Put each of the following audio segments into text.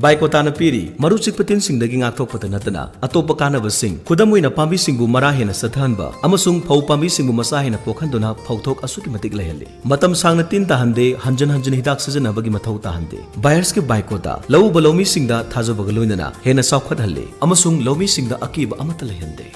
बाइकोताना पीरी मरुचिक पतिन सिंगदगी ngakthokpata natana atopa kanabasing खुदमुइना पांबी सिंगबु मरा हेना सथानबा अमसुंग फौ पांबी सिंगबु मसा हेना पोखनदुना फौथोक असुकी मतिक लहले मतम सांगना तीन ताहंदे हंजन हंजन हिदाक सजनबगी मथौ ताहंदे बायर्स के बाइकोता लौ बलौमी सिंगदा थाजोबग लोइनना हेना साउखत हल्ले अमसुंग लौमी सिंगदा अकीब अमत लहंदे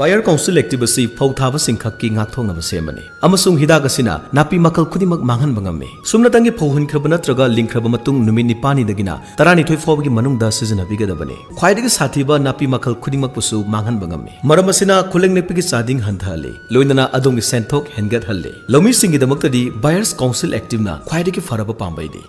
बायर काउंसिल एक्टिविटी फौथाब सिंखक की ngakthongnaba semani amasung hidak asina napi makal खुदिमक मांगहन बंगमे सुमनतंगी फौहनख्रब नत्रगा लिंख्रब मतुंग नुमित Nipani दगिना 12 फौबगी मनुंगदा सिजनबिगदबने ख्वाइदगी साथीबा नापी मखल खुदिमक पुसु मांगहन बंगमे मरम असना खुलेंग नेपिगी चादिंग हंथहले लोइनना अदोंगी सेंथोक हेनगत हल्ले लौमी सिंगी दमक्तदी बायर्स काउंसिल एक्टिवना ख्वाइदगी फरब पांबैदि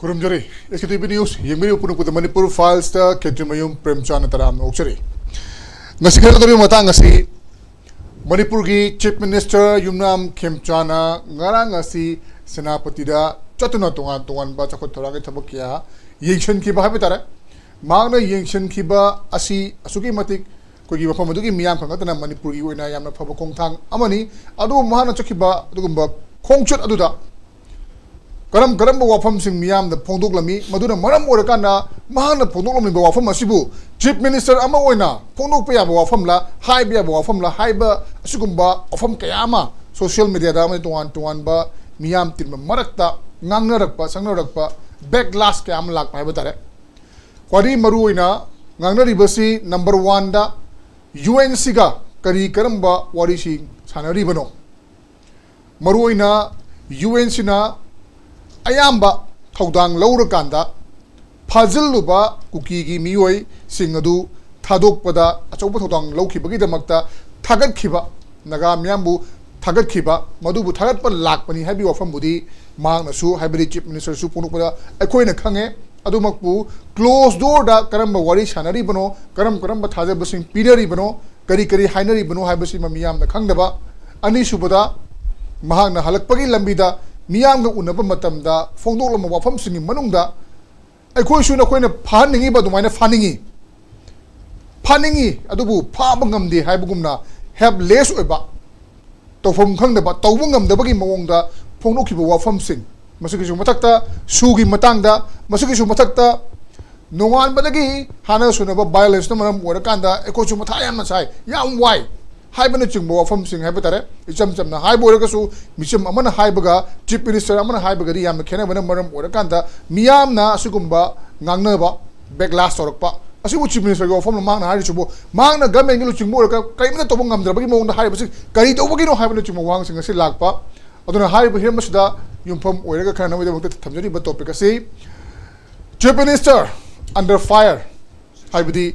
खुरुमजरी SKTV न्यूज़ यंगमिरी पुनुपुद मणिपुर फाइल्स ता केट्रिमयुम प्रेमचंद तराम ओक्चरी नसिखर तबि मतंग असि मणिपुर की chief minister Yumnam Khemchand ngarang asi सेनापति दा चतुना तोंगान तोंगान बा चखत थोरागे थबकिया येंशन की बा हाबे तारा मांगना येंशन की बा असि असुकी मतिक कोगी मफम मदुगी मियाम खंगतना मणिपुर की ओइना यामना फब खोंगथांग अमनी अदु महाना चखिबा अदुगुंबा खोंगचत अदुदा करम करम वाफम सिंह मियाम द फोंदोकलमी मदुना मरम ओरकाना महाना फोंदोकलमी वाफम असिबु चीफ मिनिस्टर अमा ओइना फोंदोक पे याबा वाफमला हाइबा याबा वाफमला हाइबा असुगुंबा वाफम कयामा सोशल मीडिया दा तोंगान तोंगान बा मियाम तिन मरकता ngangnarakpa sangnarakpa backlash kayam lakpa haiba tare kwari maru oina ngangnaribasi number 1 da UNC ga kari karamba wari sing sanari bano maru oina UNC na ayamba thaudang laurakanda phajilluba kuki gi mioi singadu thadokpada achauba thaudang laukibagi damakta thagatkhiba naga myambu thagatkhiba madubu thagatpa lakpani habi wafam budi मांगनसु हाइबरी chief minister सु पुनुपदा अखोइना खंगे अदुमकपु close door दा करम वारी सानरी बनो करम करम थाजबसिंग पीनरी बनो करी करी हाइनरी बनो हाइबसि मियाम दा खंगदबा अनि सुबदा महांगना हलकपगी लंबीदा मियाम गा उनब मतमदा फोंदोलम वाफम सिंगी मनुंगदा अखोइ सु नखोइना फानिंगी बदुमाइना फानिंगी अदुबु फाब ngamdi हाइबगुमना हेल्पलेस ओइबा तोफम खंगदबा तौबु ngamदबगी मवंगदा फोंदोखिबा वाफमसिंग मसुगिसु मथक्ता सुगी मतंगदा मसुगिसु मथक्ता नोंगानबदगी हाना सुनबा वायलेंस न मरम ओरकांदा एकोचु मथा याम साइ याम वाइ हाइबन चिंगबा वाफमसिंग हाइबा तारे इचम चमना हाइबो ओरगसु मिचम अमन हाइबगा चीफ मिनिस्टर अमन हाइबगरी याम खेनबन मरम ओरकांदा मियामना असुगुंबा ngangnaba backlash torokpa asibu chief minister go वाफम मांगना हारि सुबो मांगना गवर्नमेंट लु चिंगबो ओरका करिमना तोबो ngamद्रबगी मौंगदा हाइबसि करि तोबगी नो हाइबन चिंगबो वांगसिंग असि लाकपा अदुना हाइब हिरमसदा युमफम ओइरगा खना नमदे थमजरी ब टॉपिक असे चीफ मिनिस्टर अंडर फायर हाइबदी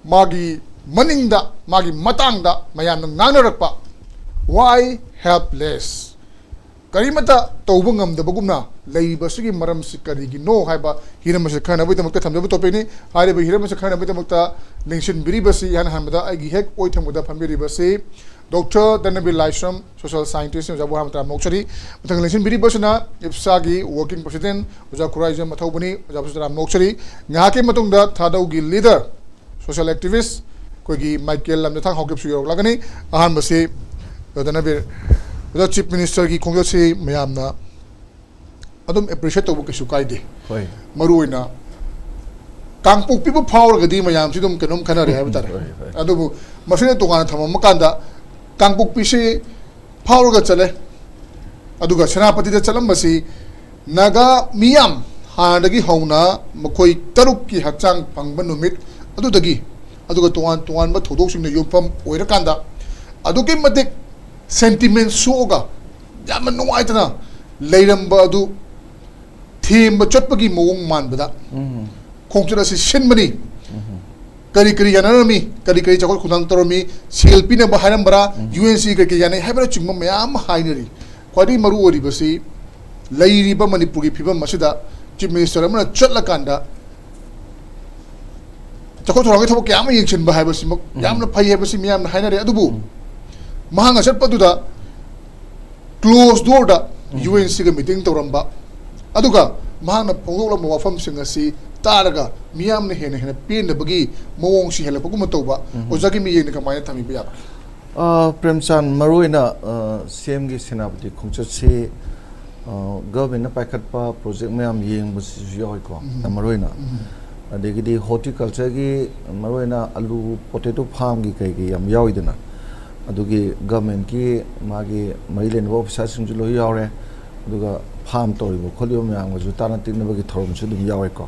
मागी मनिंगदा मागी मतंगदा मयाम ngangnarakpa why helpless करिमता तौब ngamdabagumna leibasigi maram sikarigi no haiba hiramasa khana bai tamakta thamjaba topic ni haiba hiramasa khana bai tamakta nation biribasi yan hamada agi hek oi thamguda phambiribasi Dr. DHANABIR LAISHRAM social scientist jabu hamta mokchari muthang nation biribasna IPSA gi working president uja KHURAIJAM athaubani jabu sara mokchari ngake matungda THADOU gi leader social activist koigi Michael LAMJATHANG HAOKIP su yorlagani ahan basi DHANABIR the chief minister ki khongse mayamna adum appreciate to ke sukai de hoi maruina kangpuk people power gadi mayam sidum kenom khana re habtar adu masine to kana thama makanda kangpuk pi se power ga chale aduga senapati da chalambasi naga miyam hanadagi hauna makoi taruk ki hakchang pangba numit adudagi aduga tuan ba thodok sing na yupam oira kanda adugi matik sentiment soga yamna nuaitana leiramba adu themba chotpagi mowong manbada khongchura si shinmani kari kari yanarami kari kari chakol khunang toromi CLP na baharam bara UNC ke yanai habara chungma mayam hainari khwadi maru ori basi lairiba manipuri phibam masida chief minister amana chatla kanda chakol thorang thobok yam yengchen ba habasi yamna phai habasi miyam hainari adubu mahanga chatpaduda close door da UNC ga meeting toramba aduga mahana pongdokla mawafam singasi taraga miyam ne hena pin da bagi mawong si hela paguma toba ojagi mi yeng ka maya thami ba Premchand maruina CM gi senapati khongchat se government na paikat pa project mayam yeng busi yoi ko maruina adegidi horticulture gi maruina alu potato farm gi kai gi yam yaoidana adugi government ki magi mailen officer sing ju lo yaure aduga farm toribo kholiyo mayam ju tana tikna bagi thorom su dum yawe ko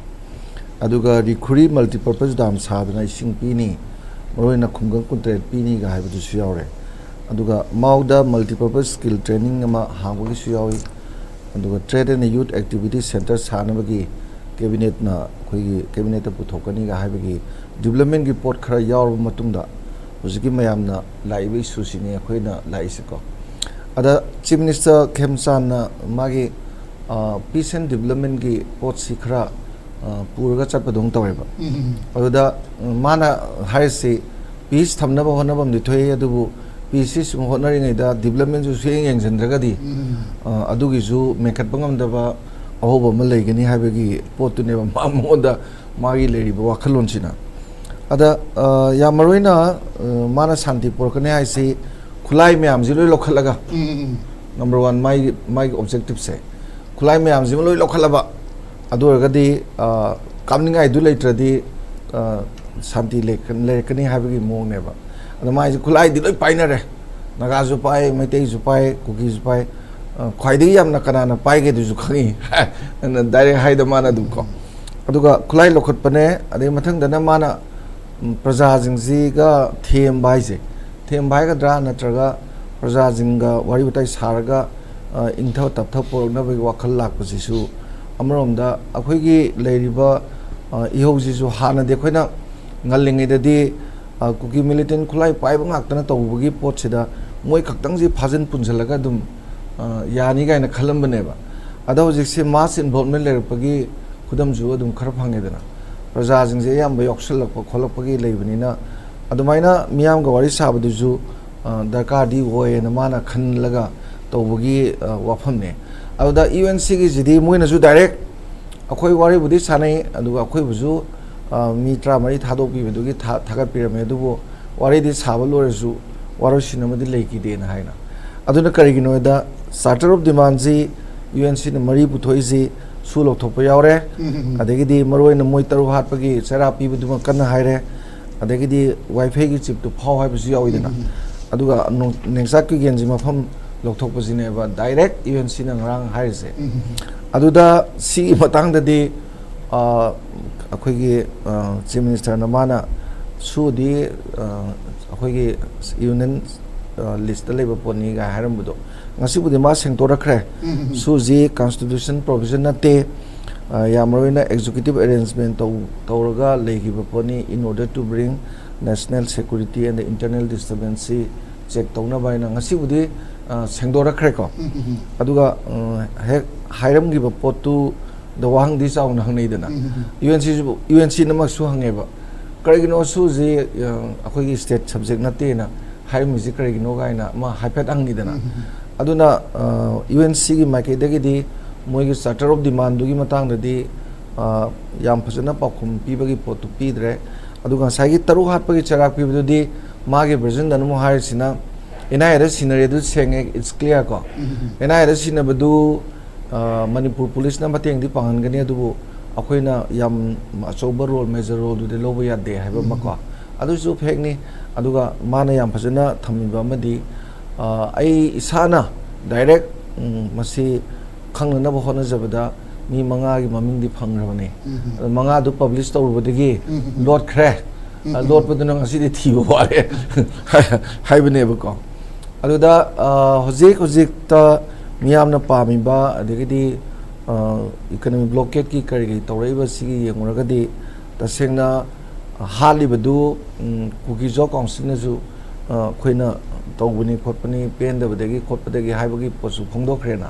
aduga recruit multipurpose dam sadana ising pini maroina khungang kuntre pini ga haibu su yaure aduga mauda multipurpose skill training ama hangbo gi su yawi aduga trade and youth activity center sanabagi cabinet na khoi cabinet ta puthokani ga haibagi development gi port khara yaur matungda hujiki mayam na laibi susini khoina laisiko ada chief minister Khemchan na magi peace and development gi pot sikhra purga chapadong taweba aduda mana haisi peace thamna ba hona bam dithoi adubu peace is honari ngai da development ju seng yang jendraga di adugi ju mekat bangam da ba ahoba ma leigani habegi pot ne ba mamoda magi leri ba wakhalon china ada ya maroina mana santi porkane haisi khulai myam ji loi lokhalaga number 1 my objective se khulai myam ji loi lokhalaba adorgadi kamningai du leitradi santi lekani habigi mong neba ada mai ji khulai di loi painare naga ju pai maitei ju pai kuki ju pai khwaidi yamna kanana pai ge du ju khangi na direct haida mana du ko aduga khulai lokhat pane ade mathang dana mana praja jingji ga them bai je them bai ga dra natraga praja jinga wari utai sarga ingthau tapthau porna bai wakhal lak pasisu amromda akhoi gi leiriba ihauji ju hana de khoina ngalingai da di kuki militant khulai pai ba ngak tana tawbugi pot sida moi khaktang ji phajan punjalaga dum yani gaina khalambane ba ada hojik se mass involvement lerpagi khudam ju adum khar phange dana praja jingje yam ba yoksalakpa kholakpagi leibanina adumaina miyam ga wari sabadu ju darkar di woye na mana khanlaga tawbugi wafam ne aduda UNC gi jidi moina ju direct akhoi wari budi sanai aduga akhoi buju mitra mari thadok bi bedugi thagat pirame adubo wari di sabalo resu waro sinamadi leiki de na haina aduna karigino da starter of demand ji UNC na mari puthoi ji sulo thopa yaure adegidi maroina moi taru hatpagi sara pi buduma kan haire adegidi wifi gi chip to phau hai buju yawidena aduga nexak ki genji mafam lokthok pajine ba direct UNC na ngrang haise aduda si matang da di akhoi gi chief minister na mana su di akhoi gi union list leba poni ga haram budo ngasi budi ma sengtora khre su ji constitution provision na te yamroina executive arrangement tawraga legiba poni in order to bring national security and the internal disturbance check tawna baina ngasi budi sengdora khre ko aduga hek hairam gi potu the wang di saw na hangnei dana UNC namak su hangeba karigino su ji akhoi gi state subject na te na high music karigino gaina ma haipet angi dana aduna UNC gi maike dagi di moi gi starter of demand du gi matang da di yam phasana pakhum pibagi potu pidre aduga sagi taru hat pagi charak pibdu di magi version danu mo har sina ena era scenario du senge it's clear ko ena era sinabadu Manipur police na mateng di pangan gani adubu akoina yam achoba role major role du de lobo ya de haiba mako adu su phek ni aduga mana yam phasana thamiba madi ai isana direct masi khangnaba honajabada mi manga gi maming di phangrabane manga du publish tawrubadagi lot khre lot paduna ngasi di thibo wale haibane bako aluda hojik ta miyamna pamiba adagidi economic blockade ki kari tawraiba sigi yenguragadi tasengna halibadu kuki jo council na ju khoina tawbuni khotpani pendabadagi khotpadagi haibagi posu phongdokrena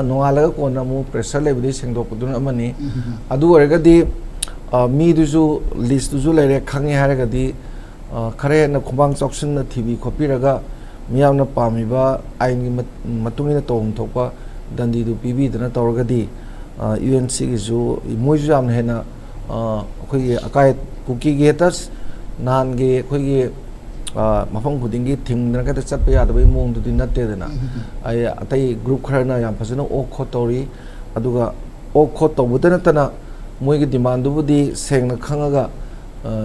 nongalaga kona mu pressure lebudi sengdokuduna amani adu oragadi mi duju list duju lere khangi haragadi khare na khumang choksin na tv khopiraga miyamna pamiba ain gi matungina tong thokpa dandi du pb dana tawragadi unc gi ju moju jam hena khoi akai kuki ge tas nan ge khoi ge mafang khudingi thingna ka chatpa yadabai mong du din natte dana ai atai group kharana yam phasana o khotori aduga o khoto budana tana moi gi demand du budi sengna khangaga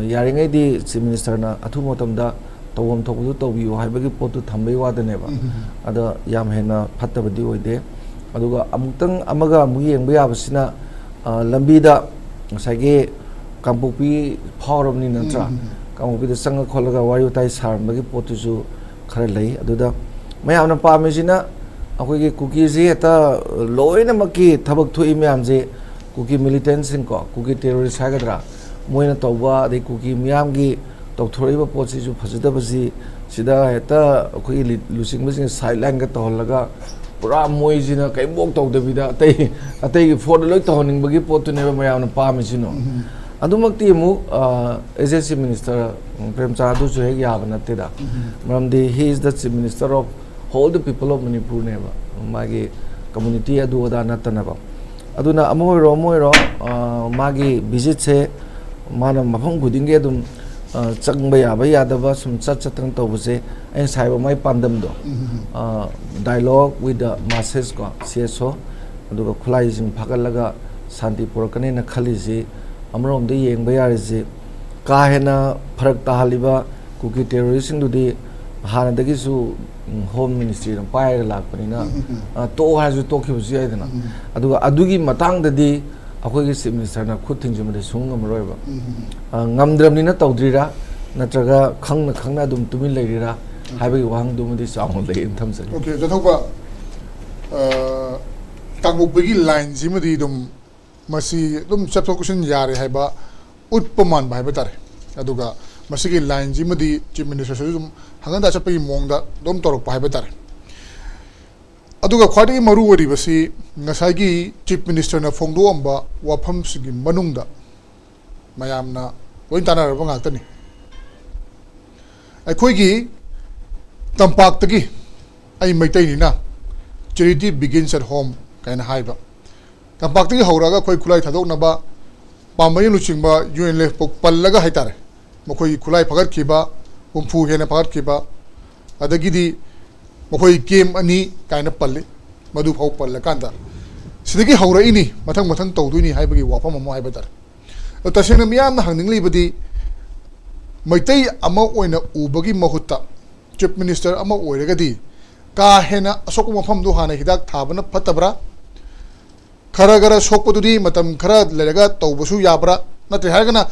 yaringai di chief minister na athu motamda tawom thokudu tawbiu haibagi potu thambai wadane ba ada yam hena phattabadi oide aduga amutang amaga mu yengba yabasina lambida ngasage kampupi phawramni natra kampupi da sanga kholaga wayu tai sarmbagi potuju khara lei aduda mayamna pamesina akoigi kuki ji eta loina maki thabak thui myam je kuki militants ko kuki terrorist hagadra moina tawba de kuki myam gi tawthoriba potsi ju phajada basi sida eta akoigi lusing basi sideline ga tohlaga pura moi jina kai bok tawdabida atai for loi tohning bagi potu ne mayamna pamesino adumakti mu agency minister Premchand du jo heg yaba natte da maramdi he is the chief minister of all the people of Manipur neba magi community adu oda natana ba aduna amoiro magi visit se mana mafang khudinge adum changba yaba yadaba sum chatang tawbase ai saiba mai pandam do dialogue with the masses ko cso aduga khulai jing phagalaga santi purakane na khaliji amrom de yengba yarije ka hena pharak tahaliba kuki terrorist dudi hana dagi su home ministry na pai lakpanina to haju to ki buji aidana aduga adugi matang dadi akoi gi chief minister na khut thingju de sung amroiba ngamdramni na tawdrira natraga khangna dum tumin leirira haibagi wang dum di saung le in thamsa okay jathoba tangubigi line jimadi dum masi dum chapsokusin yare haiba utpaman bai batare aduga masigi line jimadi chief minister dum hanganda chapai mongda dum torok bai batare aduga khwadi maru wari basi ngasagi chief minister na phongdo amba wafam sigi manungda mayamna loin tanar ba ngaktani aikhoigi tampak tagi ai maitai ni na charity begins at home kaina haiba tampak tagi hauraga khoi khulai thadok naba pamai luchingba unle pallaga haitare mokoi khulai phagat khiba umfu hena phagat khiba adagidi mokoi game ani kaina palle madu phau palla kanda sidagi haura ini mathang tawduini haibagi wafam amo haibatar tasena miyamna hangningli badi maitai ama oina ubagi mahutta chief minister ama oiragadi ka hena asok mafam du hana hidak thabana phatabra khara gara sokpududi matam khara leraga tawbasu yabra natre hargana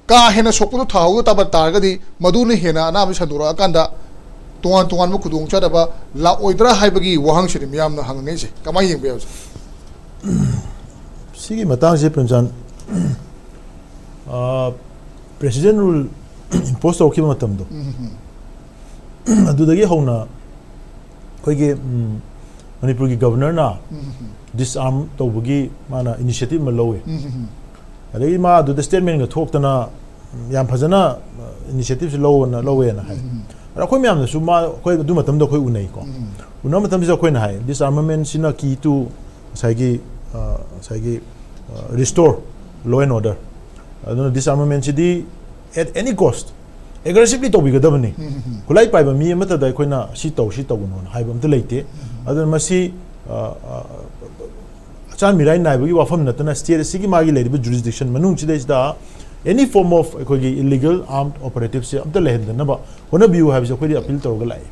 ka hena sokpudu thawu tabar targadi maduni hena na bi sandura kanda tuan mu khudung chadaba la oidra haibagi wahang shiri miyamna hangnei se kamai yeng be sigi matang se Premchand president rule impose tawki matam do adudagi hona koige Manipur gi governor na disarm tawbugi mana initiative ma lowe adagi ma adu the statement ga thoktana yam phajana initiative lowe na hai akhoi myam na suma khoi du matam do khoi unai ko una matam ji khoi na hai disarmament sina key to saigi restore law and order aduna disarmament di at any cost aggressively to biga dabani kulai pai ba mi amata da khoina si to no hai bam te leite aduna masi chan mirai nai bagi wafam natana state sigi magi ledi jurisdiction manung chide da any form of illegal armed operatives am te lehen na ba hona biu have khoi appeal to ga lai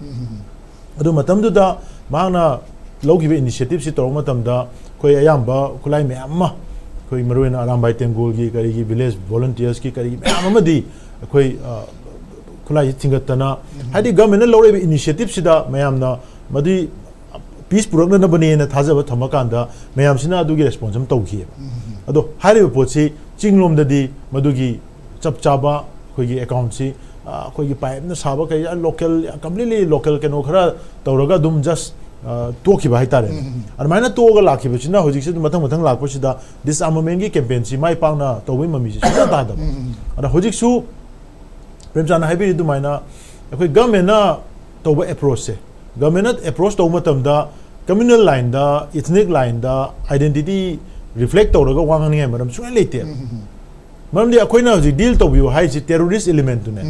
adu matam du da mangna ꯂꯧꯈꯤꯕ ꯏꯅꯤꯁꯤꯌꯦꯇꯤꯚꯁꯤ ꯇꯧꯔꯛ ꯃꯇꯝꯗ ꯑꯩꯈꯣꯏ ꯑꯌꯥꯝꯕ ꯈꯨꯠꯂꯥꯏ ꯃꯌꯥꯝ ꯑꯃ ꯑꯩꯈꯣꯏ ꯃꯔꯨꯑꯣꯏꯅ ꯑꯔꯥꯝꯕꯥꯏ ꯇꯦꯡꯒꯣꯜꯒꯤ ꯀꯔꯤꯒꯤ ꯚꯤꯂꯦꯖ ꯚꯣꯂunteersꯀꯤ ꯀꯔꯤꯒꯤ ꯃꯌꯥꯝ ꯑꯃꯗꯤ ꯑꯩꯈꯣꯏ ꯈꯨꯠꯂꯥꯏꯁꯤ ꯊꯤꯡꯒꯠꯇꯅ ꯍꯥꯏꯗꯤ ꯒꯚꯔꯟꯃꯦꯟꯠꯅ ꯂꯧꯔꯤꯕ ꯏꯅꯤꯁꯤꯌꯦꯇꯤꯚꯁꯤꯗ ꯃꯌꯥꯝꯅ ꯃꯗꯨ ꯄꯤꯁ ꯄꯨꯔꯛꯅꯅꯕꯅꯦꯅ ꯊꯥꯖꯕ ꯊꯝꯃꯀꯥꯟꯗ ꯃꯌꯥꯝꯁꯤꯅ ꯑꯗꯨꯒꯤ ꯔꯦꯁꯄꯣꯟꯁ ꯑꯃ ꯇꯧꯈꯤꯑꯕ ꯑꯗꯣ ꯍꯥꯏꯔꯤꯕ ꯄꯣꯠꯁꯤ ꯆꯤꯡꯂꯣꯝꯗꯗꯤ ꯃꯗꯨꯒꯤ ꯆꯞ ꯆꯥꯕ ꯑꯩꯈꯣꯏꯒꯤ ꯑꯦꯀꯥꯎꯟꯠꯁꯤ ꯑꯩꯈꯣꯏꯒꯤ ꯄꯥꯏꯞꯅ ꯁꯥꯕ ꯀꯩ ꯂꯣꯀꯦꯜ ꯀꯝꯄ꯭ꯂꯤꯠꯂꯤ ꯂꯣꯀꯦꯜ ꯀꯩꯅꯣ ꯈꯔ ꯇꯧꯔꯒ ꯑꯗꯨꯝ ꯖꯁ ꯇꯣꯛꯈꯤꯕ ꯍꯥꯏꯇꯥꯔꯦ ꯑꯗꯨꯃꯥꯏꯅ ꯇꯣꯛꯑꯒ ꯂꯥꯛꯈꯤꯕꯁꯤꯅ ꯍꯧꯖꯤꯛꯁꯤ ꯃꯊꯪ ꯂꯥꯛꯄꯁꯤꯗ ꯗꯤꯁꯑꯥꯔꯃꯥꯃꯦꯟꯠꯒꯤ ꯀꯦꯝꯄꯦꯟꯁꯤ ꯃꯥꯏ ꯄꯥꯛꯅ ꯇꯧꯕꯒꯤ ꯃꯃꯤꯁꯤ ꯁꯨꯡꯇꯥ ꯇꯥꯗꯕ ꯑꯗ ꯍꯧꯖꯤꯛꯁꯨ ꯄ꯭ꯔꯦꯝꯆꯥꯟꯗ ꯍꯥꯏꯕꯤꯔꯤ ꯑꯗꯨꯃꯥꯏꯅ ꯑꯩꯈꯣꯏ ꯒꯚꯔꯟꯃꯦꯟꯠꯅ ꯇꯧꯕ ꯑꯦꯄ꯭ꯔꯣꯆꯁꯦ ꯒꯚꯔꯟꯃꯦꯟꯠꯅ ꯑꯦꯄ꯭ꯔꯣꯆ ꯇꯧꯕ ꯃꯇꯝꯗ ꯀꯝꯃ꯭ꯌꯨꯅꯦꯜ ꯂꯥꯏꯟꯗ ꯏꯊꯅꯤꯛ ꯂꯥꯏꯟꯗ ꯑꯥꯏꯗꯦꯟꯇꯤꯇꯤ ꯔꯤꯐ꯭ꯂꯦꯛ ꯇꯧꯔꯒ ꯋꯥ ꯉꯥꯡꯅꯤꯡꯉꯥꯏ ꯃꯔꯝ ꯁꯨꯡꯂꯩ ꯂꯩꯇꯦ ꯃꯔꯝꯗꯤ ꯑꯩꯈꯣꯏꯅ ꯍꯧꯖꯤꯛ ꯗꯤꯜ ꯇꯧꯕꯤꯌꯨ ꯍꯥꯏꯔꯤꯁꯤ terrorist ꯏꯂꯤꯃꯦꯟꯠꯇꯨꯅꯦ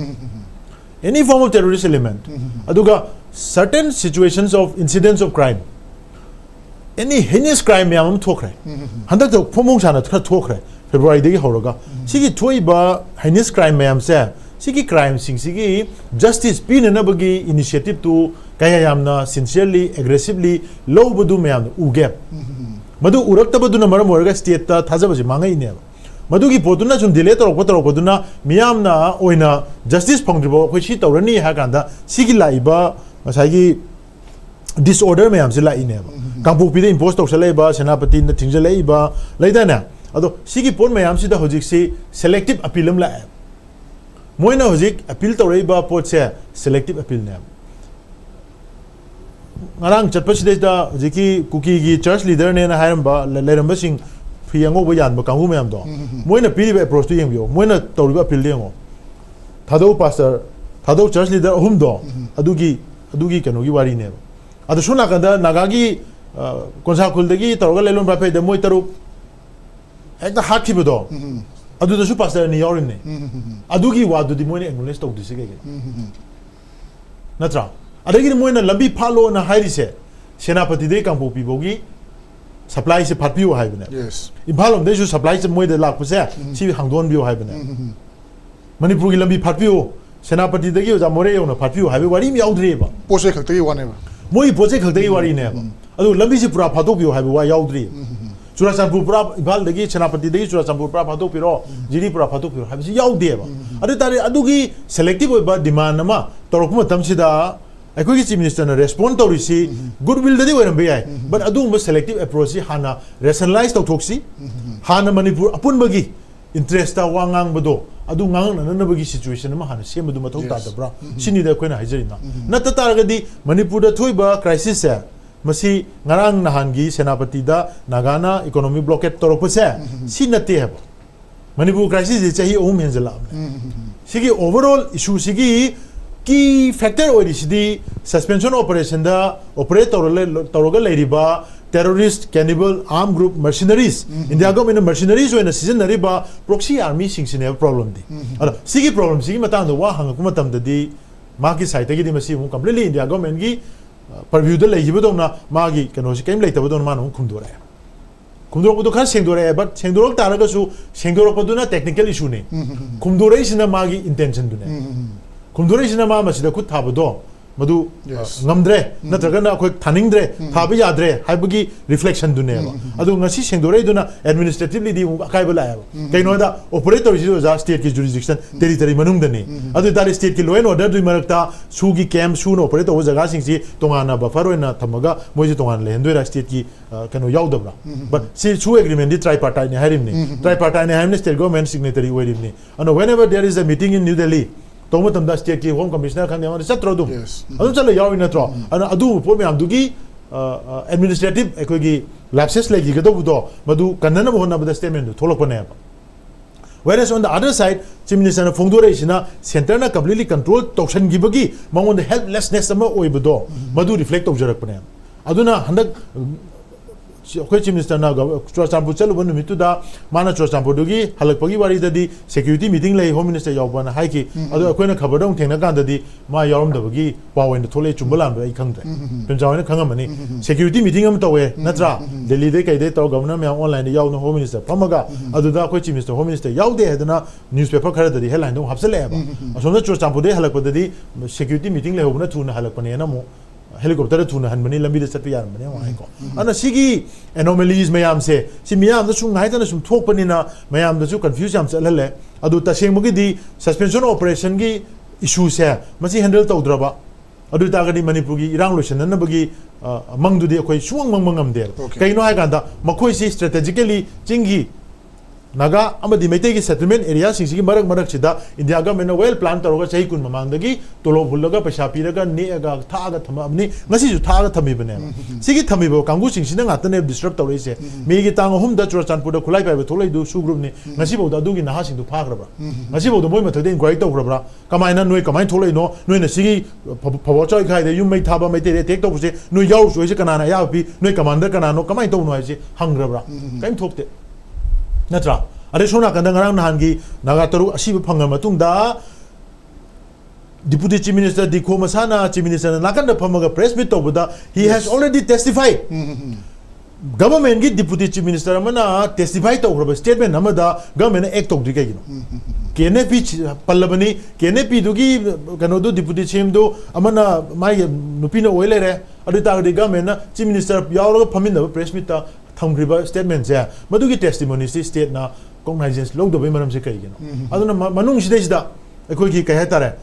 any form of terrorist element aduga certain situations of incidents of crime any heinous crime yam thokre handak to phomong sana khara thokre February dagi horaga sigi thoiba heinous crime yam se sigi crime sing sigi justice pin na bagi initiative to kaya yamna sincerely aggressively low budu mayam ugep madu uraktabadu na maram oraga state ta thajabaji mangai ne मधुगी पोतुना sum delay तौरपदुना मियामना ओइना justice फंगद्रिबो अखोइ सि तौरनी हाकांदा सिगी Laiba मसागी disorder ma'am से लाइनेबा कांपोपीदे impose तौसलेबा सेनापति न थिंजलेबा लैदाना अदो सिगी पोन ma'am सिदा होजिक सि selective appeal अम लाए Moina होजिक appeal तौरेबा पोटसे selective appeal ने ngarang chatpasideida hojiki kuki gi church leader ne na hairamba leiramba sing फियांगो बयान कांगू मैम दो मोइना पीरिबे अप्रोच तो येंबियो मोइना तौरिबा अपील देंगो थादो पास्टर थादो चर्च लीडर अहुम दो अदुगी कनोगी वारी ने अद सुना कंदा नागागी कोनसा खुलदगी तौरगा लेलोन ब्राफे द मोइ तरुक एकदा हाखिबदो अदुदसु पास्टर नि यावरिने अदुगी वादुदि मोइना एक्नोलेज तौदिसे गेगे नत्रा अदगी मोइना लंबी फालो ना हाइरिसे सेनापति दे कांपोपी bogie supply se phatpiu haibne yes Imphal om deju supply se moide lak puse si hangdon biu haibne Manipur gi lambi phatpiu senapati dagi oja more yona phatpiu haibe wari mi yaudre ba pose khaktai wane ba moi pose khaktai wari ne ba adu lambi se pura phatok biu haibe wa yaudre Churachandpur pura Imphal dagi senapati dagi Churachandpur pura phatok piro jiri pura phatok piro haibe si yaude ba adu tare adu gi selective oiba demand ama torok matam sida अखोई chief minister ने respond तौरीसी goodwill ददी ओरम बेय but अदुम selective approach सी हाना rationalise तौथोक्सी हाना मणिपुर अपुनबगी इंटरेस्ट ता वांगांग बदो अदु ngang ननबगी सिचुएशन मा हाना सेम दु मथौ तादब्रा सिनि दा कोइना हाइजरिना नत तारगदी मणिपुर दा थोइबा क्राइसिस से मसी ngarang nahangi सेनापति दा नागाना इकोनॉमी ब्लॉकेट तौरपसे सि नते है मणिपुर क्राइसिस जे चाहि ओम हेंजला सिगी ओवरऑल इशू सिगी की फैक्टर ओरिसिदी सस्पेंशन ऑपरेशन दा operate तौरगा लेरिबा terrorist cannibal armed group mercenaries India government mercenaries oina sizinariba proxy army singsine problem di ala sigi problem sigi matang da wa hang kuma tam da di magi site gi di masi mu completely India government gi purview da leigiba dona magi kano si kaim leitaba dona manu khumdora budo khan sengdora but sengdorok taraga su sengdorok paduna technical issue ne khumdora isina magi intention du ne khumdora isina ma masida khut thabado Madhu ngамद्रे नत्रगना अखोय थानिंगद्रे थाबि याद्रे हाइबगी reflection दुनेबा अदु ngasi सेंगदोरे दुना administratively दि अकाइबा लायबा कैनोदा operator Jido जा state की jurisdiction territory मनुंग दने अदु दारि state की law and order दुइ मरकता Swiggy camp सुनो ऑपरेटर ओ जगह सिंगसी तोंगाना बफर ओइना थमगा मोइजे तोंगान लेहंदोरा स्टेट की कनो याउदबरा बट सी सु एग्रीमेंट दि ट्राइपार्टाइट ने हारिमने ट्राइपार्टाइट ने हारिमने स्टेट गवर्नमेंट सिग्नेटरी ओइरिमने अनो whenever there is a meeting in new Delhi तो मतम स्टेट की होम कमिश्नर खान याम चत्रो दु अदु चले याव नत्रो अदु पो म्याम दुगी एडमिनिस्ट्रेटिव एकोगी लैप्सेस लेगी गदोबुदो मदु कन्नन होना बद स्टेटमेंट थोलकने whereas on the other side chief minister na phongdore isina center na completely control tausan gibagi mangon helplessness ama oibudo madu reflect tawjarakpane aduna handak अखोई चीफ मिनिस्टर ना चुराचांपुर चलुब नुमितुदा माना चुराचांपुर दुगी हलकपगी वारी ददी सिक्योरिटी मीटिंग लई होम मिनिस्टर यावबना हाइकी अदो अखोइना खबर दong थेंना कांददी मा यावरमदबगी पावेन थोले चुंबलाम बै खंगद्रे पेंजावने खंगमनी सिक्योरिटी मीटिंग अम तवे नत्रा दिल्ली दे कइदे तो गवर्नर म्याम ऑनलाइन यावनो होम मिनिस्टर फमगा अदुदा अखोई चीफ मिनिस्टर होम मिनिस्टर यावदे हेदना न्यूज़पेपर खरा ददी हेडलाइन दong हपसलेबा असोमदा चुराचांपुर दे हलकपददी सिक्योरिटी मीटिंग लई होबना थुना हलकपने नमो helicopter thuna han mani lambi da chat yar mani wa ko ana sigi anomalies mayam se si miyam da sung ngai da sum thok pani na mayam da chu confuse yam chalal le adu ta seng magi di suspension operation gi issue se masi handle tawdraba adu ta gadi manipur gi irang lotion na bagi mangdu di khoi suang mangam de kaino hai ganda makhoi si strategically chingi naga amadi meite gi settlement area sing sigi marak chida india government well plan taroga chai kun mamang dagi tolo bhullaga paisa piraga ne aga thaga thamabni ngasi ju thaga thami bane sigi thami bo kangu sing sina ngatane disturb tawre se me gi tang hum da churachanpur da khulai pai tholai du su group ni ngasi bo da du gi naha sing du phagra bra ngasi bo do moi mathade inquiry taw bra kamaina noi kamai tholai no noi na sigi phawo choi khai de yum mai thaba mai te tek taw se noi yaw so se kana na ya pi noi commander kana no kamai taw no ai se hangra bra kaim thokte natra are sona kanda ngarang nahangi nagataru asiba phanga matungda deputy chief minister dikho masana chief minister nakanda phamaga press meet tawda he has already testified government gi deputy chief minister amana testify tawraba statement amada government act tawdri kaigino KNP pallabani KNP dugi kano do deputy chief do amana mai nupina oile re adu ta government chief minister yawra phaminda press meet ta thamgriba statement se madugi testimony si state na cognizance log do maram se kai gino aduna manung sidai da ekoi ki kai hatare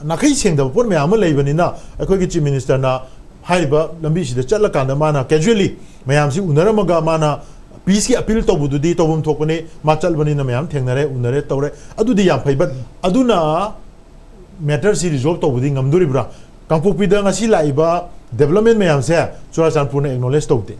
nakai seng da por me am leibani na ekoi ki chief minister na haiba lambi sida chatla kanda mana casually mayam si unaramaga mana peace ki appeal to budu di to bum thokone ma chalbani na mayam thengnare unare tawre adu di yam phaibat aduna matter si resolve to budi ngamduri bra kangpokpi da ngasi laiba development mayam se churachanpur na acknowledge tawte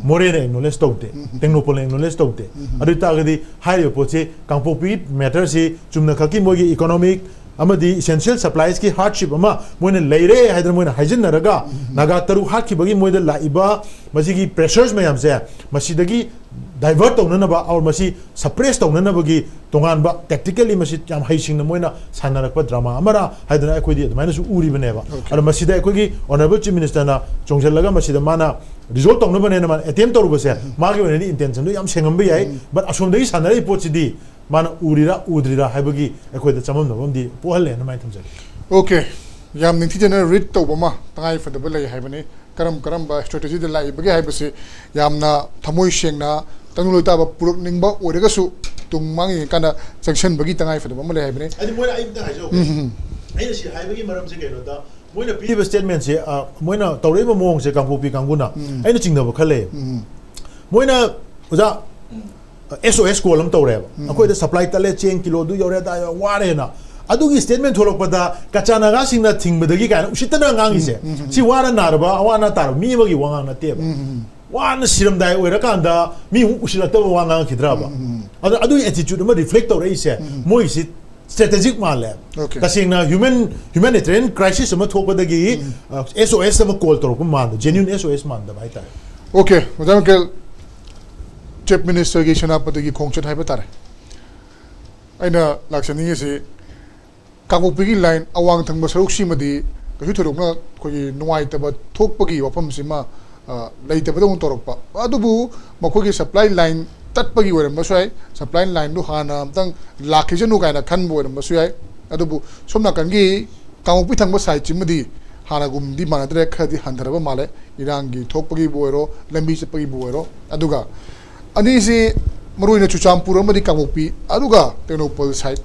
more na acknowledge tawte tengnopol na acknowledge tawte adu ta gadi high poche kangpokpi matter si chumna khaki mogi economic amadi essential supplies ki hardship ama moine leire haidra moine haijin naraga naga taru hakki bagi moide laiba masigi pressures mayam se masidagi divert tawna ba aur masi suppress tawna bagi tongan ba tactically masi yam haising na moina sanarakpa drama amara haidra ekoi di admaina su uri bane ba ar masida ekoi gi honorable chief minister na chongchal laga masida mana result tawna bane na man attempt toru ba se magi one intention do yam sengam ba yai but asomdagi sanari pochidi mana urira udrira haibagi ekoi da chamam nabam di pohale na mai thamjari okay yam ninthi jana read to bama tangai fadaba lai haibani karam ba strategy de lai bagi haibase yamna thamoi sengna tanguloi ta ba puruk ningba orega su tungmangi kana sanction bagi tangai fadaba ma lai haibani adi moina ai da hajo ai si haibagi maram se keno da moina piba statement se moina tawreba mong se kangpopi kanguna aina chingdaba khale moina oja SOS column tawreba akoi da supply tale chain kilo du yore da ware na adugi statement tholokpada kachana ga singna thingbadagi kana usitana ngangi se si wara narba awana tar mi bagi wangang na teba wana siram dai oira kanda mi usirata wangang khidraba adu attitude ma reflect tawre ise moi si strategic male kasingna humanitarian crisis ma thokpadagi SOS ma call tawko man genuine SOS man da bai ta okay madam kel chief minister gi senapati gi khongchat haiba tare aina laksani se kangpokpi line awang thangba saruk simadi kasu thorokna khoi nuai taba thokpagi wafam sima leitaba dong torokpa adubu makhoi supply line tatpagi oram basai supply line du hana tang lakhijanu kaina khan boram basai adubu somna kangi kangpokpi thangba sai chimadi hana gum di manadre khadi handaraba male irangi thokpagi boiro lambi chapagi boiro aduga ani si maruina chuchampur amadi kangpokpi aduga tenopol side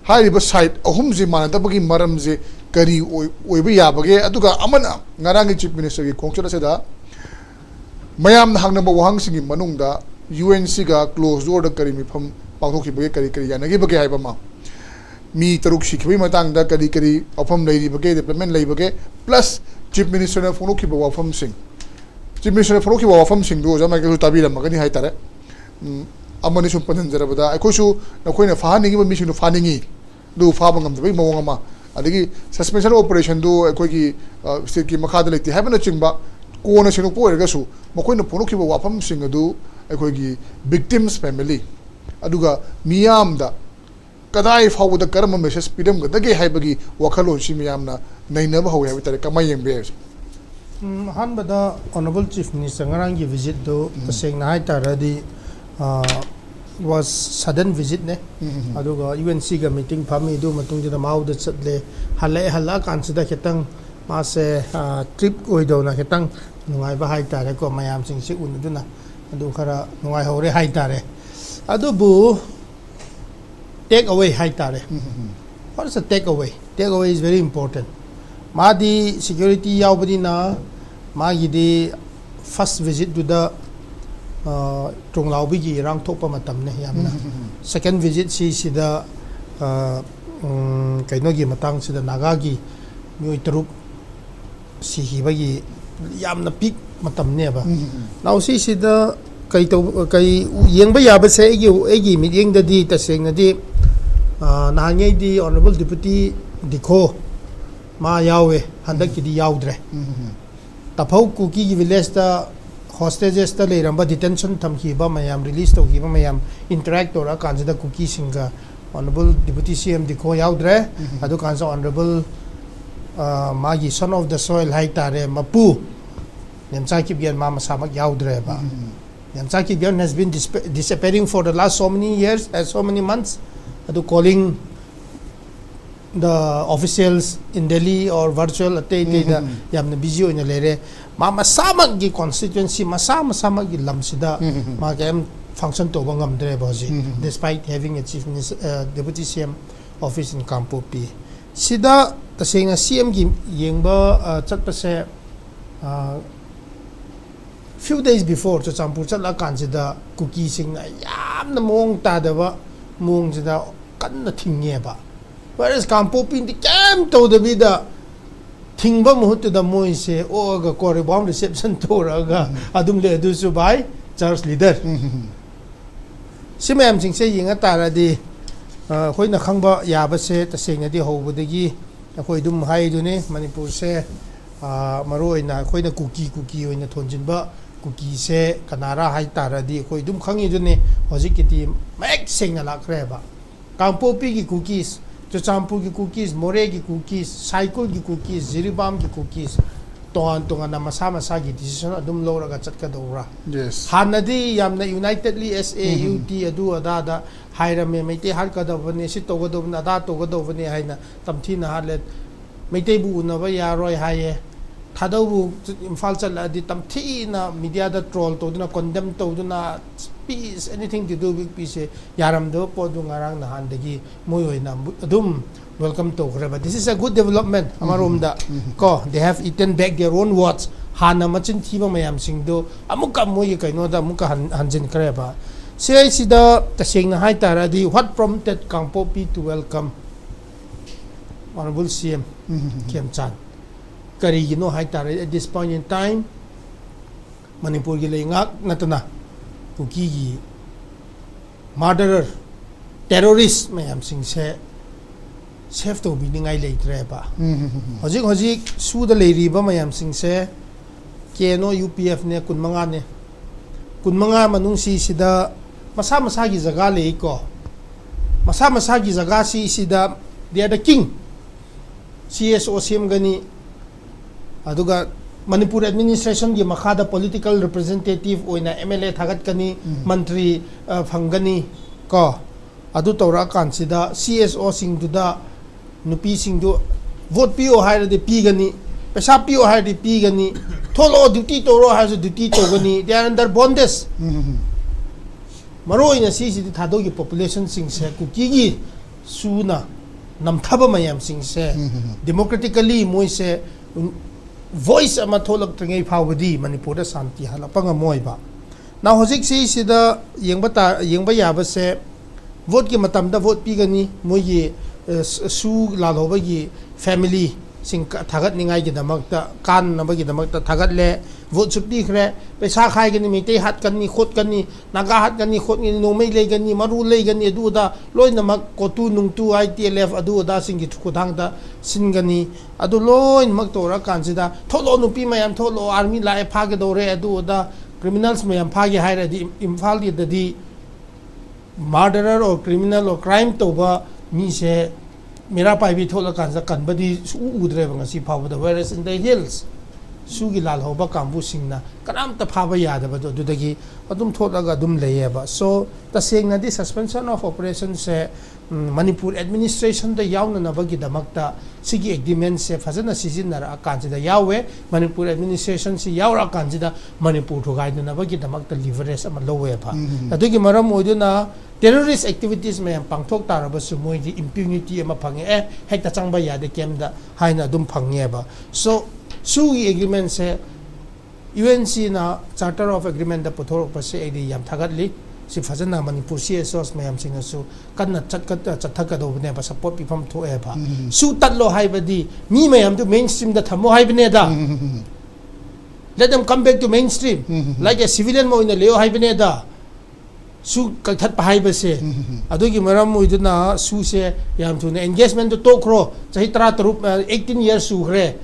हाइरिबा side अहुम जे मानदबगी मरम जे करी ओइबा याबगे अदुगा अमना ngarang chief minister gi khongchana seda mayam hangnaba wahang singi manungda UNC ga close door da kari mi pham pangthokhi bage kari yanagi bage haiba ma mi taruk shikhi matang da kari afam leiri bage development lei bage plus chief minister na phonokhi ba wafam sing chief minister phonokhi ba wafam sing do jama ge tabi lam magani hai tare amani sum panan jarabada akoisu nakoina fahaningi ba misinu faningi do fabangam da bai mawanga adigi suspension operation do akoigi state ki makha da lekti habana chingba ko na sinu ko erga su makoina phonokhi ba wafam sing adu akoigi victims family aduga miyam da kadai fawu da karma message pidam ga dage haibagi wakhalon si miyam na naina ba hawi habitare kamai yembe han bada honorable chief minister ngarang gi visit do taseng na haitara was sudden visit ne aduga UNC ga meeting phami do matung jina mau da chatle hala kan sida ketang मासे trip ओइदोना खितंग नुंगाइबा हाइतारे को मयाम सिंगसे उनुदुना अदु खरा नुंगाइ हौरे हाइतारे अदुबु take away haitare what is a take away is very important madi security yaubadi na magi di first visit to the tronglaubi gi rang thokpa matam ne yamna second visit si sida kaino gi matang sida naga gi myoi taruk si hibagi yamna peak matam ne ba now si sida kai to kai yengba yaba se egi meeting da di taseng na di nahangai di honorable deputy dikho ma yawe handak ki di yaudre tapau kuki gi village da hostages ta leiramba detention thamki ba mayam release to gi ba mayam interact ora kanjada kuki singa honorable deputy cm dikho yaudre adu kansa honorable magi son of the soil haitare mapu nemcha ki bian ma masamak yaudre ba nemcha ki bian has been disappearing for the last so many years so many months calling the officials in Delhi or virtual yamna busy oina lere ma masamag gi constituency masamag gi lamsida ma game function to bangam dre boji despite having a chief minister deputy CM office in Kampopi sida tasenga CM gi yengba chatpase few days before to champur chatla kansida cookie sing yamna mong ta daba mong jida kanna thingye ba whereas Kampopi the camp to the vida thingba muhut da moi se o ga kore bomb reception to raga adum le du su bai church leader simam sing se yinga tara di khoi na khangba ya ba se ta seng na di ho budagi khoi dum hai du ne Manipur se maroi na khoi na cookie oina thonjin ba cookie se kanara hai tara di khoi dum khangi du ne hojikiti mek seng na lakre ba Kampopi ki cookies Champur ki cookies More ki cookies cycle ki cookies Jiribam ki cookies tongan na masa gi decision adum lo raga chatka dora yes hanadi yamna unitedly SAUT adu ada haira me meite har ka da bane si to godo na da to godo bane haina tamthi na halet meite bu na ba ya roi haye THADOU bu Imphal chala di tamthi na media da troll to na condemn to na peace anything to do with peace yaram do podu ngarang na handagi moy na adum welcome to greba this is a good development amarom da ko they have eaten back their own words hana machin thiba mayam sing do amuka moy kaino da amuka hanjin greba sei sida taseng na hai tara di what prompted Kampopi to welcome honorable CM PREMCHAND kari gino hai tara at this point in time Manipur gi leingak natana kuki gi murderer terrorist mayam sing se safe to bi ningai leitre ba hojik su da leiri ba mayam sing se keno UPF ne kunmanga manung si sida masa gi jaga le ko masa gi jaga si sida they are the king CSO sim gani aduga Manipur administration gi makhada political representative oina MLA thagat kani mantri phangani ko adu tora kansida CSO sing du da nupi sing du vote pio hair de pi gani pesa pio hair de pi gani tholo duty toro has duty to gani they are under bondage maro ina si THADOU gi population sing se kuki gi suna namthaba mayam sing se democratically moi se voice ama tholak tringai phawdi Manipur da santi hala panga moiba na hojik si sida yengba yaba se vote ki matam da vote pi gani moyi su la loba gi family sing thagat ningai gi damak ta kan na ba gi damak ta thagat le vote chupti khre pesa khai gani mite hat kani khot kani naga hat kani khot ni no mai le gani maru le gani adu da loi na mak kotu nungtu ITLF adu da sing gi khudang da sin gani adu loi mak tora kansida tholo nupi mayam tholo army la e phage dore adu da criminals mayam phage haira di Imphal di murderer or criminal or crime to ba mi se mera pai bi thola kansa kanbadi udre banga si phawda whereas in the hills sugi lal hoba kambu singna kanam ta phaba yadaba do dudagi adum thotlaga adum leyeba so ta sengna di suspension of operation se Manipur administration da yauna na bagi damakta sigi agreement se fazana sizinara kanjida yawe Manipur administration si yaura kanjida Manipur thogai na bagi damakta leverage ama lowe ba adugi maram oiduna terrorist activities me pangthok taraba su moi di impunity ama phange hekta changba yade kemda haina adum phangye ba so sugi agreement se UNC na charter of agreement da puthor pase edi yam thagatli si fazana Manipur CSOs mayam singa su kanna chathaka do ne ba support pifam tho e ba su tatlo haibadi mi mayam to mainstream da thamo haibne da let them come back to mainstream like a civilian mo in leo haibne da su kathat pa haiba se adogi maram mo iduna su se yam thuna engagement to kro chahi 18 years su gre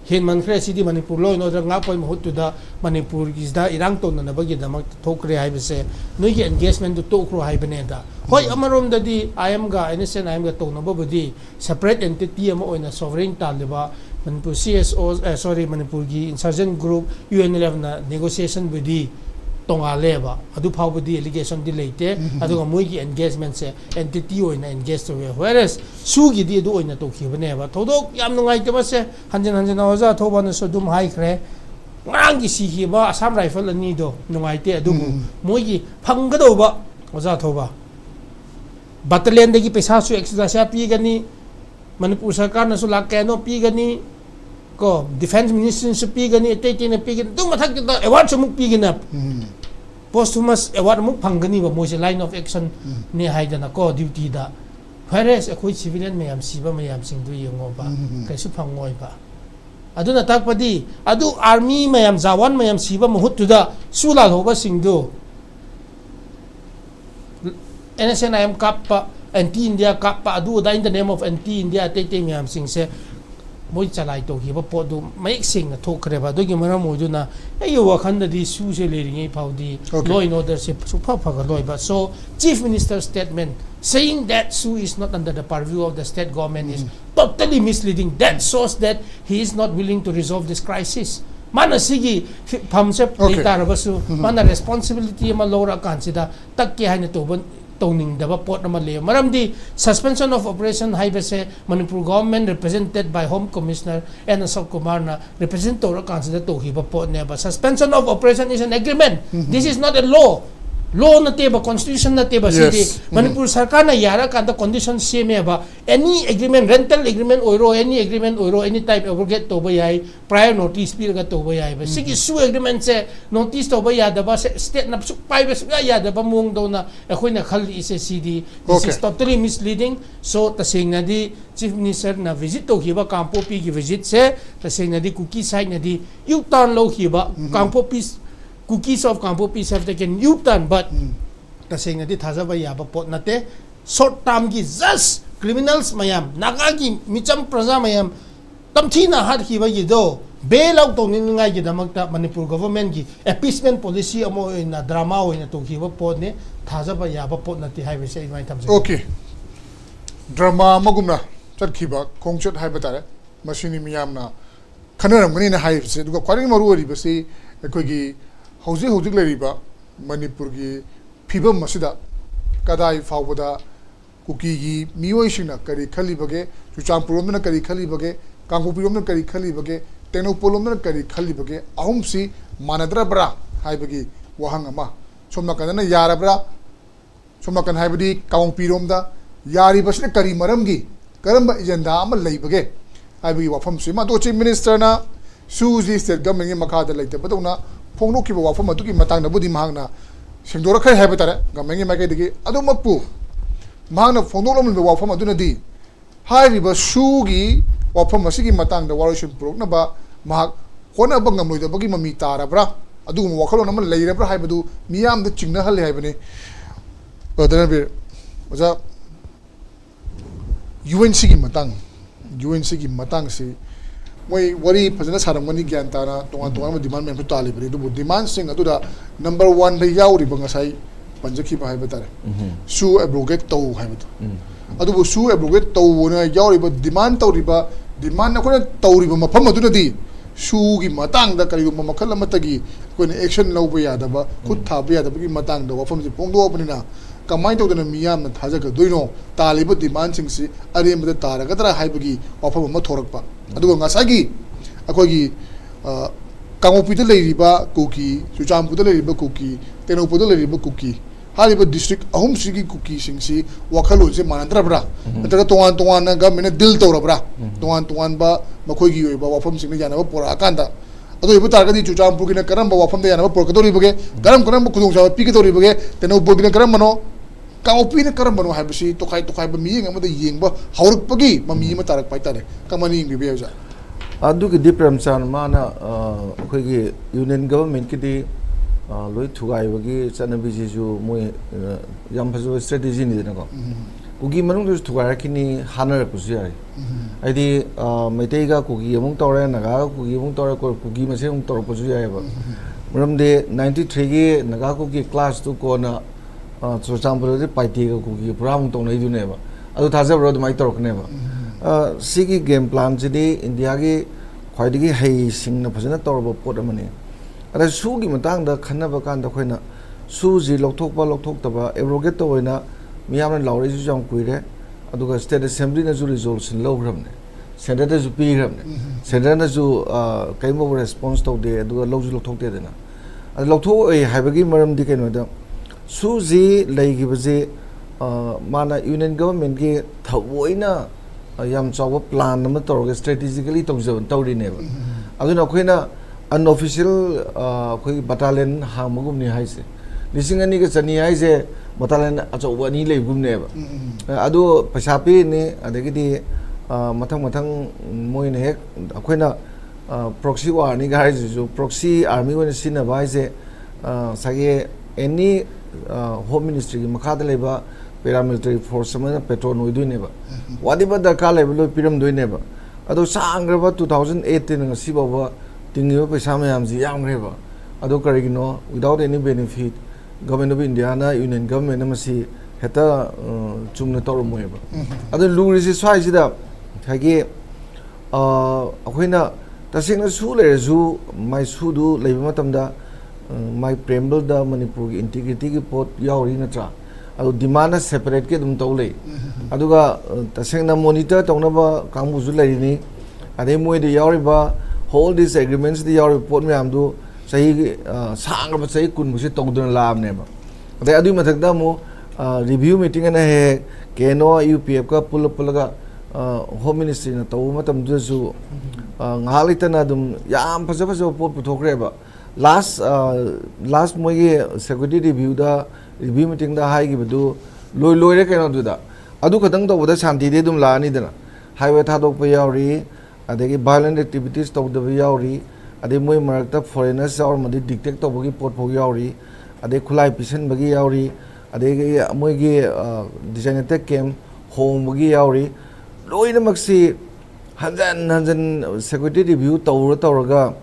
hin man khre sidi Manipur lo no nga poi mahut tu da Manipur is da irang ton na bagi da mak thokre hai bese noi ge engagement to kro hai bene da hoi amarom da di IM ga innocent IM ga to no bodi separate entity am oina sovereign taliba Manipur CSO Manipur gi insurgent group UN11 na negotiation bodi tonga leba adu phawbudi allegation di leite adu ga moi gi engagement se entity oina engage to whereas su gi di adu oina to khibane ba thodok yam nungai te ba se hanjan awaza thoba na so dum hai khre ngang gi si gi ba Assam rifle ani do nungai te adu moi gi phangga do ba oza thoba battalion de gi pesa su extra sha pi gani Manipur sarkar na su lakke no pi gani ko defense ministry su pi gani te na pi gani dum mathak da award su muk pi gina posthumous award muk phangani ba moi se line of action ne haidana ko duty da whereas akhoi civilian mayam siba mayam sing du yengo ba kaisu phangoi ba aduna takpadi adu army mayam jawan mayam siba mahut tu da sula hoba sing du NSNIM kappa anti India kappa adu da in the name of anti India te mayam sing se moi chalai to hi ba po du mai sing na thokre ba do gi mara mo du na ayo wa khan da di su se le ri paudi law and order se su pha ga loi ba so chief minister's statement saying that Su is not under the purview of the state government is totally misleading. That shows that he is not willing to resolve this crisis. Mana sigi phamse data rabasu mana responsibility ma lora kansida takki haina to toning daba pot na le maramdi suspension of operation haibese Manipur government represented by Home Commissioner and Asok Kumar na represent to kansida to hiba pot ne ba suspension of operation is an agreement. This is not a law. Law na teba constitution na teba sidi Manipur sarkar na yara kanta condition same ba any agreement rental agreement oiro any agreement oiro any type abrogate to bayai prior notice pi ga to bayai ba sigi su agreement se notice to bayai da ba state na su pai ba su ya da ba mung do na akhoi na khal ise sidi this is totally misleading so ta sing na di chief minister na visit to hiba kampo pi gi visit se ta sing na di cookie side na di u turn lo hiba kampo pi cookies of Kampo Peace have taken U-turn, but the saying that it has a way pot nate short term gi just criminals mayam nagagi micham praja mayam tamthina har hiba gi do bail out to ninga gi damakta Manipur government gi appeasement policy amo in drama o in to hiba pot ne thaja ba ya ba pot nate highway say my time okay drama magumna chat khiba kongchat haiba tare machine miyam na khanaram gani na highway se duga kwaring maru ori ba se koi gi houzik leriba Manipur gi phibam masida kadai fawda kuki gi mioi sina kari khali bage chuchampur na kari khali bage kangpupirom na kari khali bage tenopolom na kari khali bage ahum si manadra bra hai bagi wahang ama somna kana yara bra somna kan hai badi kangpirom da yari basne kari maram gi karamba agenda ama lei bage hai bagi wafam si ma to chief minister na suji state government gi makha da leite badona phongno ki wa phama tu ki matang na budi mahang na singdora khai ha betare gamengi ma ke digi adu makpu mahang na phongno lom wa phama tu na di hai ri ba su gi wa phama si gi matang da warishin prok na ba mahak hona ba ngam loi da bagi mami tara bra adu mo wa khalo na man leira bra hai badu miyam da chingna hal hai bane odana bir oja UNC gi matang si moi wari phajana saramani gyan tara tonga tonga demand men putali bri du demand sing atu da number 1 da yauri banga sai panjaki ba hai batare su abrogate to hai bat adu bu su abrogate to na yauri ba demand to riba demand na ko to riba mafam adu di ꯁꯨꯒꯤ ꯃꯇꯥꯡꯗ ꯀꯔꯤꯒꯨꯝꯕ ꯃꯈꯜ ꯑꯃꯠꯇꯒꯤ ꯑꯩꯈꯣꯏꯅ action ꯂꯧꯕ ꯌꯥꯗꯕ ꯈꯨꯠ ꯊꯥꯕ ꯌꯥꯗꯕꯒꯤ ꯃꯇꯥꯡꯗ ꯋꯥꯐꯝꯁꯤ ꯐꯣꯡꯗꯣꯛꯑꯕꯅꯤꯅ ꯀꯃꯥꯏꯅ ꯇꯧꯗꯅ ꯃꯤꯌꯥꯝꯅ ꯊꯥꯖꯒꯗꯣꯏꯅꯣ ꯇꯥꯜꯂꯤꯕ ꯗꯤꯃꯥꯟꯁꯤꯡꯁꯤ ꯑꯔꯦꯝꯕꯗ ꯇꯥꯔꯒꯗ꯭ꯔꯥ ꯍꯥꯏꯕꯒꯤ ꯋꯥꯐꯝ ꯑꯃ ꯊꯣꯔꯛꯄ ꯑꯗꯨꯒ ꯉꯁꯥꯏꯒꯤ ꯑꯩꯈꯣꯏꯒꯤ ꯀꯥꯡꯄꯣꯛꯄꯤꯗ ꯂꯩꯔꯤꯕ ꯀꯨꯀꯤ ꯆꯨꯔꯆꯥꯟꯄꯨꯔꯗ ꯂꯩꯔꯤꯕ ꯀꯨꯀꯤ ꯇꯦꯡꯅꯧꯄꯜꯗ ꯂꯩꯔꯤꯕ ꯀꯨꯀꯤ ꯍꯥꯏꯔꯤꯕ ꯗꯤꯁꯇ꯭ꯔꯤꯛ ꯑꯍꯨꯝꯁꯤꯒꯤ ꯀꯨꯀꯤꯁꯤꯡꯁꯤ ꯋꯥꯈꯜꯂꯣꯟꯁꯦ ꯃꯥꯟꯅꯗ꯭ꯔꯕ꯭ꯔꯥ ꯅꯠꯇ꯭ꯔꯒ ꯇꯣꯉꯥꯟ ꯇꯣꯉꯥꯟꯅ ꯒꯃꯦꯟꯅ ꯗꯤꯜ ꯇꯧꯔꯕ꯭ꯔꯥ ꯇꯣꯉꯥꯟ ꯇꯣꯉꯥꯟꯕ ꯃꯈꯣꯏꯒꯤ ꯑꯣꯏꯕ ꯋꯥꯐꯝꯁꯤꯡꯅ ꯌꯥꯅꯕ ꯄꯨꯔꯛꯑꯀꯥꯟꯗ ꯑꯗꯨ ꯑꯣꯏꯕ ꯇꯥꯔꯒꯗꯤ ꯆꯨꯔꯆꯥꯟꯄꯨꯔꯒꯤꯅ ꯀꯔꯝꯕ ꯋꯥꯐꯝꯗ ꯌꯥꯅꯕ ꯄꯨꯔꯛꯀꯗꯧꯔꯤꯕꯒꯦ ꯀꯔꯝꯕ ꯈꯨꯗꯣꯡꯆꯥꯕ ꯄꯤꯒꯗꯧꯔꯤꯕꯒꯦ ꯇꯦꯡꯅꯧꯄꯜꯒꯤꯅ ꯀꯔꯝꯕꯅꯣ ꯀꯥꯡꯄꯣꯛꯄꯤꯅ ꯀꯔꯝꯕꯅꯣ ꯍꯥꯏꯕꯁꯤ ꯇꯣꯈꯥꯏ ꯇꯣꯈꯥꯏꯕ ꯃꯤꯠꯌꯦꯡ ꯑꯃꯗ ꯌꯦꯡꯕ ꯍꯧꯔꯛꯄꯒꯤ ꯃꯃꯤ ꯑꯃ ꯇꯥꯔꯛꯄ ꯍꯥꯏꯇꯥꯔꯦ ꯀꯃꯥꯏꯅ ꯌꯦꯡꯕꯤꯕ ꯌꯥꯏ ꯑꯣꯖꯥ ꯑꯗꯨꯒꯤꯗꯤ ꯄ꯭ꯔꯦꯝꯆꯥꯟ ꯃꯥꯅ ꯑꯩꯈꯣꯏꯒꯤ ꯌꯨꯅꯤꯌꯟ ꯒꯚꯔꯟꯃꯦꯟꯠꯀꯤꯗꯤ ꯂꯣꯏ ꯊꯨꯒꯥꯏꯕꯒꯤ ꯆꯠꯅꯕꯤꯁꯤꯁꯨ ꯃꯣꯏ ꯌꯥꯝ ꯐꯖꯕ ꯁ꯭ꯇ꯭ꯔꯦꯇꯦꯖꯤꯅꯤꯗꯅꯀꯣ ꯀꯨꯀꯤ ꯃꯅꯨꯡꯗꯁꯨ ꯊꯨꯒꯥꯏꯔꯛꯈꯤꯅꯤ ꯍꯥꯟꯅꯔꯛꯄꯁꯨ ꯌꯥꯏ ꯍꯥꯏꯗꯤ ꯃꯩꯇꯩꯒ ꯀꯨꯀꯤ ꯑꯃꯨꯛ ꯇꯧꯔꯦ ꯅꯥꯒꯥꯒ ꯀꯨꯀꯤ ꯑꯃꯨꯛ ꯇꯧꯔꯦ ꯀꯨꯀꯤ ꯃꯁꯦꯟ ꯑꯃꯨꯛ ꯇꯧꯔꯛꯄꯁꯨ ꯌꯥꯏꯑꯕ ꯃꯔꯝꯗꯤ 93ꯒꯤ ꯅꯥꯒꯥ ꯀꯨꯀꯤ ꯀ꯭ꯂꯥꯁꯇꯨ ꯀꯣꯟꯅ ꯆꯨꯔꯆꯥꯟꯄꯨꯔꯗꯗꯤ ꯄꯥꯏꯇꯦꯒ ꯀꯨꯀꯤꯒ ꯄꯨꯔꯥ ꯑꯃꯨꯛ ꯇꯧꯅꯩꯗꯨꯅꯦꯕ ꯑꯗꯨ ꯊꯥꯖꯕ꯭ꯔꯣ ꯑꯗꯨꯃꯥꯏꯅ ꯇꯧꯔꯛꯀꯅꯦꯕ ꯁꯤꯒꯤ ꯒꯦꯝ ꯄ꯭ꯂꯥꯟꯁꯤꯗꯤ ꯏꯟꯗꯤꯌꯥꯒꯤ ꯈ꯭ꯋꯥꯏꯗꯒꯤ ꯍꯩꯁꯤꯡꯅ ꯐꯖꯅ ꯇꯧꯔꯕ ꯄꯣꯠ ꯑꯃꯅꯤ ꯑꯗ ꯁꯨꯒꯤ ꯃꯇꯥꯡꯗ ꯈꯟꯅꯕ ꯀꯥꯟꯗ ꯑꯩꯈꯣꯏꯅ ꯁꯨꯁꯤ ꯂꯧꯊꯣꯛꯄ ꯂꯧꯊꯣꯛꯇꯕ ꯑꯦꯕ꯭ꯔꯣꯒꯦꯠꯇ ꯑꯣꯏꯅ ꯃꯤꯌꯥꯝꯅ ꯂꯥꯎꯔꯛꯏꯁꯤꯁꯨ ꯌꯥꯝ ꯀꯨꯏꯔꯦ ꯑꯗꯨꯒ ꯁ꯭ꯇꯦꯠ ꯑꯦꯁꯦꯝꯕ꯭ꯂꯤꯅꯁꯨ ꯔꯤꯖꯣꯜꯨꯁꯟ ꯂꯧꯈ꯭ꯔꯕꯅꯦ ꯁꯦꯟꯇꯔꯗꯁꯨ ꯄꯤꯈ꯭ꯔꯕꯅꯦ ꯁꯦꯟꯇꯔꯅꯁꯨ ꯀꯔꯤꯒꯨꯝꯕ ꯔꯦꯁꯄꯣꯟꯁ ꯇꯧꯗꯦ ꯑꯗꯨꯒ ꯂꯧꯁꯨ ꯂꯧꯊꯣꯛꯇꯦꯗꯅ ꯑꯗꯨ ꯂꯧꯊꯣꯛꯑꯣꯏ ꯍꯥꯏꯕꯒꯤ ꯃꯔꯝꯗꯤ ꯀꯩꯅꯣꯗ ꯁꯨꯁꯤ ꯂꯩꯈꯤꯕꯁꯤ ꯃꯥꯅ ꯌꯨꯅꯤꯌꯟ ꯒꯚꯔꯟꯃꯦꯟꯠꯀꯤ ꯊꯑꯣꯏꯅ ꯌꯥꯝ ꯆꯥꯎꯕ ꯄ꯭ꯂꯥꯟ ꯑꯃ ꯇꯧꯔꯒ ꯁ꯭ꯇ꯭ꯔꯦꯇꯦꯖꯤꯀꯦꯂꯤ ꯇꯧꯔꯤꯅꯦꯕ ꯑꯗꯨꯅ ꯑꯩꯈꯣꯏꯅ ꯑꯟꯑꯣꯐꯤꯁꯤꯌꯦꯜ ꯑꯩꯈꯣꯏꯒꯤ ꯕꯇꯥꯂꯤꯌꯟ ꯍꯥꯡꯕꯒꯨꯝꯅꯤ ꯍꯥꯏꯁꯦ 2,200 ꯍꯥꯏꯁే ꯕꯇꯥꯂꯤꯌꯟ ꯑꯆꯧꯕ 2 ꯂꯩꯕꯒꯨꯝꯅꯦꯕ ꯑꯗꯨ ꯄꯩꯁꯥ ꯄꯤꯔꯤꯅꯤ ꯑꯗꯒꯤꯗꯤ ꯃꯊꯪ ꯃꯣꯏꯅ ꯍꯦꯛ ꯑꯩꯈꯣꯏꯅ ꯄ꯭ꯔꯣꯛꯁꯤ ꯋꯥꯔꯅꯤꯒ ꯍꯥꯏꯔꯤꯁꯤꯁꯨ ꯄ꯭ꯔꯣꯛꯁꯤ ꯑꯥꯔꯃꯤ ꯑꯣꯏꯅ ꯁꯤꯖꯤꯟꯅꯕ ꯍꯥꯏꯁꯦ ꯉꯁꯥꯏꯒꯤ ꯑꯦꯅꯤ ꯍꯣꯝ ꯃꯤꯅꯤꯁꯇ꯭ꯔꯤꯒꯤ ꯃꯈꯥꯗ ꯂꯩꯕ ꯄꯦꯔꯥꯃꯤꯂꯤꯇꯔꯤ ꯐꯣꯔꯁ ꯑꯃꯅ ꯄꯦꯇ꯭ꯔꯣꯟ ꯑꯣꯏꯗꯣꯏꯅꯦꯕ ꯋꯥꯠꯏꯕ ꯗꯔꯀꯥꯔ ꯂꯩꯕ ꯂꯣꯏ ꯄꯤꯔꯝꯗꯣꯏꯅꯦꯕ ꯑꯗꯣ ꯁꯥꯡꯈ꯭ꯔꯕ 2018 ꯉꯁꯤ ꯐꯥꯎꯕ ꯇꯤꯡꯉꯤꯕ ꯄꯩꯁꯥ ꯃꯌꯥꯝꯁꯤ ꯌꯥꯝꯈ꯭ꯔꯦꯕ ꯑꯗꯣ ꯀꯔꯤꯒꯤꯅꯣ without any benefit government of ꯏꯟꯗꯤꯌꯥꯅ ꯌꯨꯅꯤꯌꯟ ꯒꯚꯔꯟꯃꯦꯟꯠꯅ ꯃꯁꯤ ꯍꯦꯛꯇ ꯆꯨꯝꯅ ꯇꯧꯔꯝꯃꯣꯏꯕ ꯑꯗꯣ ꯂꯨꯔꯤꯁꯤ ꯁ꯭ꯋꯥꯏꯁꯤꯗ ꯉꯁꯥꯏꯒꯤ ꯑꯩꯈꯣꯏꯅ ꯇꯁꯦꯡꯅ ꯁꯨ ꯂꯩꯔꯁꯨ ꯃꯥꯏ ꯁꯨꯗꯨ ꯂꯩꯕ ꯃꯇꯝꯗ ꯃꯥꯏ ꯄ꯭ꯔꯦꯝꯕꯜꯗ ꯃꯅꯤꯄꯨꯔꯒꯤ ꯏꯟꯇꯤꯒ꯭ꯔꯤꯇꯤꯒꯤ ꯄꯣꯠ ꯌꯥꯎꯔꯤ ꯅꯠꯇ꯭ꯔꯥ ꯑꯗꯨ ꯗꯤꯃꯥꯟꯅ ꯁꯦꯄꯔꯦꯠꯀꯤ ꯑꯗꯨꯝ ꯇꯧ ꯂꯩ ꯑꯗꯨꯒ ꯇꯁꯦꯡꯅ ꯃꯣꯅꯤꯇꯔ ꯇꯧꯅꯕ ꯀꯥꯡꯕꯨꯁꯨ ꯂꯩꯔꯤꯅꯤ ꯑꯗꯩ ꯃꯣꯏꯗ ꯌꯥꯎꯔꯤꯕ ꯍꯣꯜ ꯗꯤꯁ ꯑꯦꯒ꯭ꯔꯤꯃꯦꯟꯠꯁꯤꯗ ꯌꯥꯎꯔꯤꯕ ꯄꯣꯠ ꯃꯌꯥꯝꯗꯨ ꯆꯍꯤ ꯁꯥꯡꯈ꯭ꯔꯕ ꯆꯍꯤ 10 ꯇꯧꯗꯨꯅ ꯂꯥꯛꯑꯕꯅꯦꯕ ꯑꯗꯩ ꯑꯗꯨꯒꯤ ꯃꯊꯛꯇ ꯑꯃꯨꯛ ꯔꯤꯚ꯭ꯌꯨ ꯃꯤꯇꯤꯡ ꯑꯅ ꯍꯦꯛ ꯀꯦꯅꯣ UPFꯀ ꯄꯨꯜꯂꯒ ꯍꯣꯝ ꯃꯤꯅꯤꯁꯇ꯭ꯔꯤꯅ ꯇꯧꯕ ꯃꯇꯝꯗꯨꯗꯁꯨ ꯉꯥꯏꯍꯥꯛ ꯂꯩꯇꯅ ꯑꯗꯨꯝ ꯌꯥꯝ ꯐꯖꯕ ꯄꯣꯠ ꯄꯨꯊꯣꯛꯈ꯭ꯔꯦꯕ ꯂꯥꯁ ꯃꯣꯏꯒꯤ ꯁꯦꯀ꯭ꯌꯨꯔꯤꯇꯤ ꯔꯤꯚ꯭ꯌꯨ ꯃꯤꯇꯤꯡꯗ ꯍꯥꯏꯈꯤꯕꯗꯨ ꯂꯣꯏꯔꯦ ꯀꯩꯅꯣꯗꯨꯗ ꯑꯗꯨ ꯈꯛꯇꯪ ꯇꯧꯕꯗ ꯁꯥꯟꯇꯤꯗꯤ ꯑꯗꯨꯝ ꯂꯥꯛꯑꯅꯤꯗꯅ ꯍꯥꯏꯋꯦ ꯊꯥꯗꯣꯛꯄ ꯌꯥꯎꯔꯤ ꯑꯗꯒꯤ ꯚꯥꯏꯑꯣꯂꯦꯟꯠ ꯑꯦꯛꯇꯤꯚꯤꯇꯤꯁ ꯇꯧꯗꯕ ꯌꯥꯎꯔꯤ ꯑꯗꯩ ꯃꯣꯏ ꯃꯔꯛꯇ ꯐꯣꯔꯦꯅꯔꯁ ꯌꯥꯎꯔꯝꯃꯗꯤ ꯗꯤꯛꯇꯦꯛ ꯇꯧꯕꯒꯤ ꯄꯣꯠ ꯐꯥꯎ ꯌꯥꯎꯔꯤ ꯑꯗꯩ ꯈꯨꯠꯂꯥꯏ ꯄꯤꯁꯟꯕꯒꯤ ꯌꯥꯎꯔꯤ ꯑꯗꯒꯤ ꯃꯣꯏꯒꯤ ꯗꯤꯖꯥꯏꯅꯦꯇꯦꯠ ꯀꯦꯝ ꯍꯣꯡꯕꯒꯤ ꯌꯥꯎꯔꯤ ꯂꯣꯏꯅꯃꯛꯁꯤ ꯍꯟꯖꯟ ꯁꯦꯀ꯭ꯌꯨꯔꯤꯇꯤ ꯔꯤꯚ꯭ꯌꯨ ꯇꯧꯔꯒ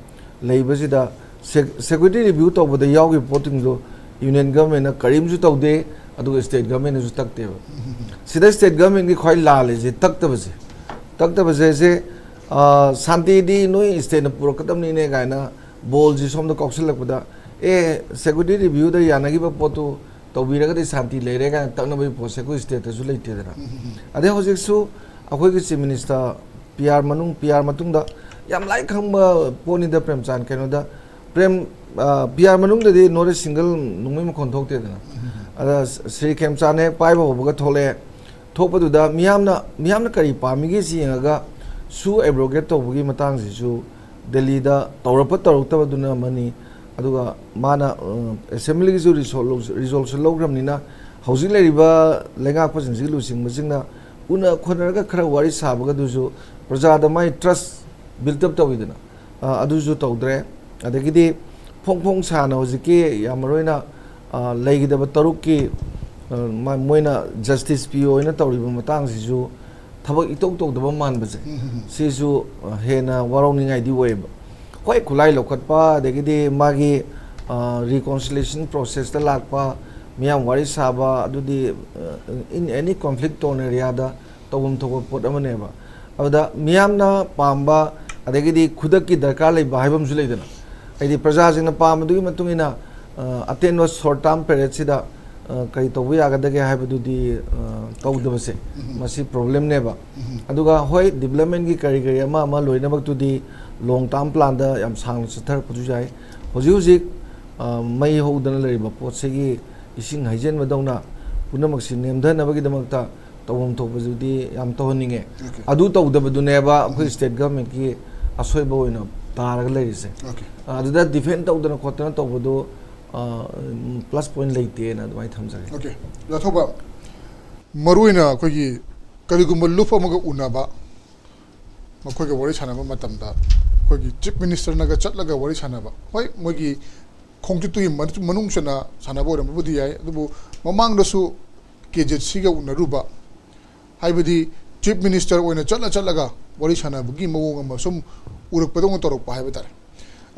ꯂꯩꯕꯁꯤꯗ ꯁꯦꯀ꯭ꯌꯨꯔꯤꯇꯤ ꯔꯤꯚ꯭ꯌꯨ ꯇꯧꯕꯗ ꯌꯥꯎꯈꯤꯕ ꯄꯣꯠꯁꯤꯡꯗꯨ ꯌꯨꯅꯤꯌꯟ ꯒꯚꯔꯟꯃꯦꯟꯠꯅ ꯀꯔꯤꯝꯁꯨ ꯇꯧꯗꯦ ꯑꯗꯨꯒ ꯁ꯭ꯇꯦꯠ ꯒꯚꯔꯟꯃꯦꯟꯠꯅꯁꯨ ꯇꯛꯇꯦꯕ ꯁꯤꯗ ꯁ꯭ꯇꯦꯠ ꯒꯚꯔꯟꯃꯦꯟꯠꯀꯤ ꯈ꯭ꯋꯥꯏ ꯂꯥꯜꯂꯤꯁꯦ ꯇꯛꯇꯕꯁꯦ ꯁꯥꯟꯇꯤꯗꯤ ꯅꯣꯏ ꯁ꯭ꯇꯦꯠꯅ ꯄꯨꯔꯛꯀꯗꯕꯅꯤꯅꯦ ꯀꯥꯏꯅ ꯕꯣꯜꯁꯤ ꯁꯣꯝꯗ ꯀꯥꯎꯁꯤꯜꯂꯛꯄꯗ ꯁꯦꯀ꯭ꯌꯨꯔꯤꯇꯤ ꯔꯤꯚ꯭ꯌꯨꯗ ꯌꯥꯅꯈꯤꯕ ꯄꯣꯠꯇꯨ ꯇꯧꯕꯤꯔꯒꯗꯤ ꯁꯥꯟꯇꯤ ꯂꯩꯔꯦ ꯀꯥꯏꯅ ꯇꯛꯅꯕꯒꯤ ꯄꯣꯠꯁꯦ ꯑꯩꯈꯣꯏ ꯁ꯭ꯇꯦꯠꯇꯁꯨ ꯂꯩꯇꯦꯗꯅ ꯑꯗꯩ ꯍꯧꯖꯤꯛꯁꯨ ꯑꯩꯈꯣꯏꯒꯤ ꯆꯤꯐ ꯃꯤꯅꯤꯁꯇꯔ PR ꯃꯇꯨꯡꯗ ꯌꯥꯝ ꯂꯥꯏ ꯈꯪꯕ ꯄꯣꯠꯅꯤꯗ ꯄ꯭ꯔꯦꯝꯆꯥꯟ ꯀꯩꯅꯣꯗ PR ꯃꯅꯨꯡꯗꯗꯤ ꯅꯣꯠ ꯑꯦ ꯁꯤꯡꯒꯜ ꯅꯣꯡꯃꯩ ꯃꯈꯣꯟ ꯊꯣꯛꯇꯦꯗꯅ ꯑꯗ ꯁ꯭ꯔꯤ ꯈꯦꯝꯆꯥꯟ ꯍꯦꯛ ꯄꯥꯏꯕ ꯍꯧꯕꯒ ꯊꯣꯛꯂꯛꯑꯦ ꯊꯣꯛꯄꯗꯨꯗ ꯃꯤꯌꯥꯝꯅ ꯀꯔꯤ ꯄꯥꯝꯃꯤꯒꯦꯁꯤ ꯌꯦꯡꯉꯒ ꯁꯨ ꯑꯦꯕ꯭ꯔꯣꯒꯦꯠ ꯇꯧꯕꯒꯤ ꯃꯇꯥꯡꯁꯤꯁꯨ ꯗꯦꯜꯂꯤꯗ ꯇꯧꯔꯛꯇꯕꯗꯨꯅ ꯑꯃꯅꯤ ꯑꯗꯨꯒ ꯃꯥꯅ ꯑꯦꯁꯦꯝꯕ꯭ꯂꯤꯒꯤꯁꯨ ꯔꯤꯖꯣꯜꯨꯁꯟ ꯂꯧꯈ꯭ꯔꯕꯅꯤ나 ꯍꯧꯖꯤꯛ ꯂꯩꯔꯤꯕ ꯂꯩꯉꯥꯛꯄꯁꯤꯡꯁꯤꯒꯤ ꯂꯨꯆꯤꯡꯕꯁꯤꯡꯅ ꯎꯅ ꯈꯣꯠꯅꯔꯒ ꯈꯔ ꯋꯥꯔꯤ ꯁꯥꯕꯒꯗꯨꯁꯨ ꯄ꯭ꯔꯖꯥꯗ ꯃꯥꯏ ꯇ꯭ꯔꯁ ꯕꯤꯜꯠ ꯑꯞ ꯇꯧꯋꯤꯗꯅ ꯑꯗꯨꯁꯨ ꯇꯧꯗ꯭ꯔꯦ ꯑꯗꯒꯤꯗꯤ ꯐꯣꯡ ꯁꯥꯅ ꯍꯧꯖꯤꯛꯀꯤ ꯌꯥꯝ ꯃꯔꯨꯑꯣꯏꯅ ꯂꯩꯒꯗꯕ 6ꯀꯤ ꯃꯣꯏꯅ ꯖꯁꯇꯤꯁ PO ꯑꯣꯏꯅ ꯇꯧꯔꯤꯕ ꯃꯇꯥꯡꯁꯤꯁꯨ ꯊꯕꯛ ꯏꯇꯧ ꯇꯧꯗꯕ मानबसे सिसु हेना वारौनिंगाइदि ओइबा होय खुलाई लौखटपा अदगिदि मागी रिकॉन्सिलिएशन प्रोसेस ता लाकपा मियाम वारी साबा अदुदि in any conflict torn area दा तौबम थोक पोट अमनेबा अबदा मियामना पाम्बा अदगी खुद की दरकार ले बाहबम से लेदना अदी प्रजा सिंह पामदुगी मतुंगिना अटेन शॉर्ट टर्म पीरियड सिदा कई तौबु यागदगे हाइबदुदी तौदबसे मसी प्रॉब्लम नेबा अदुगा होय डेवलपमेंट की करी करी अमा अमा लोइनबक्तुदी लॉन्ग टर्म प्लान दा याम सांग चथरपदु जाय होजि होजि मई होदना लेरिबा पोतसेगी इसिंग हाइजेन मदौना पुनमक्सि नेमधनबगिदमक्ता तौम थोपजुदी याम तौहनिंगे अदु तौदबदुनेबा अखोय स्टेट गवर्नमेंट की असोयबो ओइना तारग लेरिसे अदुदा डिफेंड तौदना खोतना तौबदु प्लस पॉइंट लेते ना दुआई थमजगे ओके लाथोबा मरुइना अखोगी करिगुम लुफ अमग उनाबा मखोगे वरी छानाबा मतमदा अखोगी चीफ मिनिस्टर नगा चटलगा वरी छानाबा होय मोगी खोंगचुतुई मनुंगसना छानाबा ओरमबुदी याय अदुबु ममांगदसु केजेसी गा उनरुबा हाइबदी चीफ मिनिस्टर ओइना चटलगा वरी छानाबगी मवोंग अमा सुम उरकपदोंग तोरकपा हाइबा तारे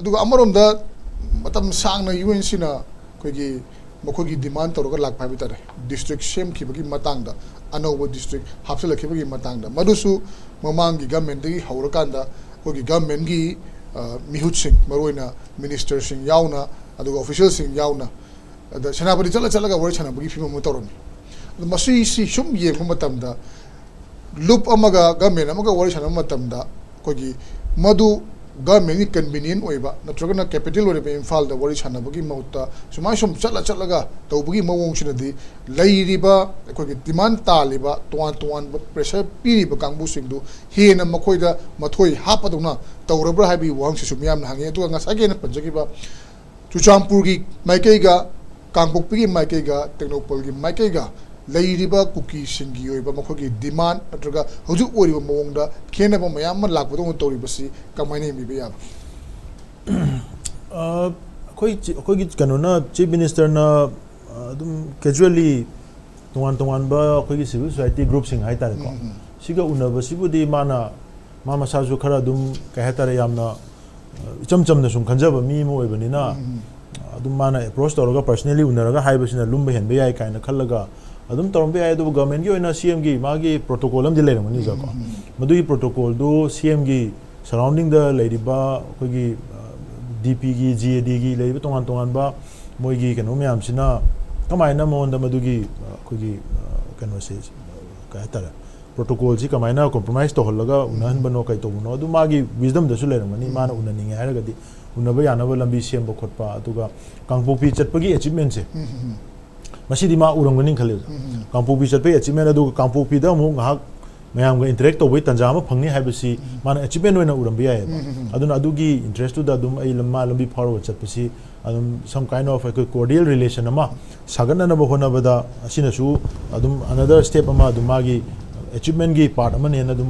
अदुगा अमरोमदा मतम सांगना यूएनसीना कोई मखोगी डिमांड तौर लाख पाइब तारे डिस्ट्रिक्ट सेम की मतंग अनौब डिस्ट्रिक्ट हापसलखी मतंग मधुसु ममांग की गवर्नमेंट की हौरकांद कोई गवर्नमेंट की मिहुत्सिंग मरोइना मिनिस्टर सिंग याउना अदुगा ऑफिशियल सिंग याउना सेनापति चलगा वरी छानाबगी फिल्म तौरमी मसी सुम येंब मतमदा लूप अमगा गवर्नमेंट अमगा वरी छानब मतमदा कोई मधु गवर्नमेंट की कन्वीनियंट होइबा नत्रगना कैपिटल ओइबा इम्फाल दा वरी छानबगी मौता सुमाय सुम चलगा तौबगी मवोंगसिनदी लैरिबा अखोगी डिमांड तालिबा तोवान प्रेशर पीरिबा कांगबु सिंगदु हेना मखोइदा मथोई हापदुना तौरब्रा हाबी वांगसि सुमियाम हांगे तो ngसागेना पंजगिबा चुचामपुर की माइकेगा कांगपोकपी की माइकेगा टेक्नोपोल की माइकेगा लैरिबा कुकी सिंगी ओइबा मखोगी डिमांड नत्रगा हजु ओरिबा मवोंगदा खेनबा मयाम लाकबदो तौरिबसी कमाइने मिबे याब अखोई कनोना चीफ मिनिस्टर ना अदुम कैजुअली तोवान बा अखोई सिविल सोसाइटी ग्रुप सिंग हाइ तारे को सिगा उनबसिबुदी माना मा मसाजु खरा दुम कह तारे यामना इचम चमना सुम खंजब मी मो ओइबनिना अदुम माना अप्रोच तौरगा पर्सनली उनरगा हाइबसिना लुम्बे हेनबे याय काइना खल्लगा अदुम तौरबे याय दु गवर्नमेंट की ओइना सीएम की मागी प्रोटोकॉल हम दिले रमनी जाको मदुई प्रोटोकॉल दो सीएम की सराउंडिंग द लेरिबा अखोगी डीपी की जीएडी की लेरिबा तोंगान बा मोइगी कनो मयामसिना कमाइना मोंदा मदुगी अखोगी कनो से कहतारा प्रोटोकॉल जी कमाइना कॉम्प्रोमाइज तो हल्लगा उनहन बनो कई तो बनो अदु मागी विजडम दसु लेरमनी माना उननिंगे हारगदी उनबा यानबा लंबी सेमबा खोटपा अदुगा कांगपोपी चटपगी अचीवमेंट से मसीदी मा उरंगनी खले कांगपोपी चटपे अचीवमेंट अदु कांगपोपी दा मु ngahak मैम इंटरेक्ट तब तंजा फंगनी है मान अचीवमेंट उरंबी है अदुगी इंटरेस्ट लम्मा लंबी फार चटपसी some kind of cordial relation सागनब होनाबदा अनदर स्टेप मागी अचीवमेंट की पार्ट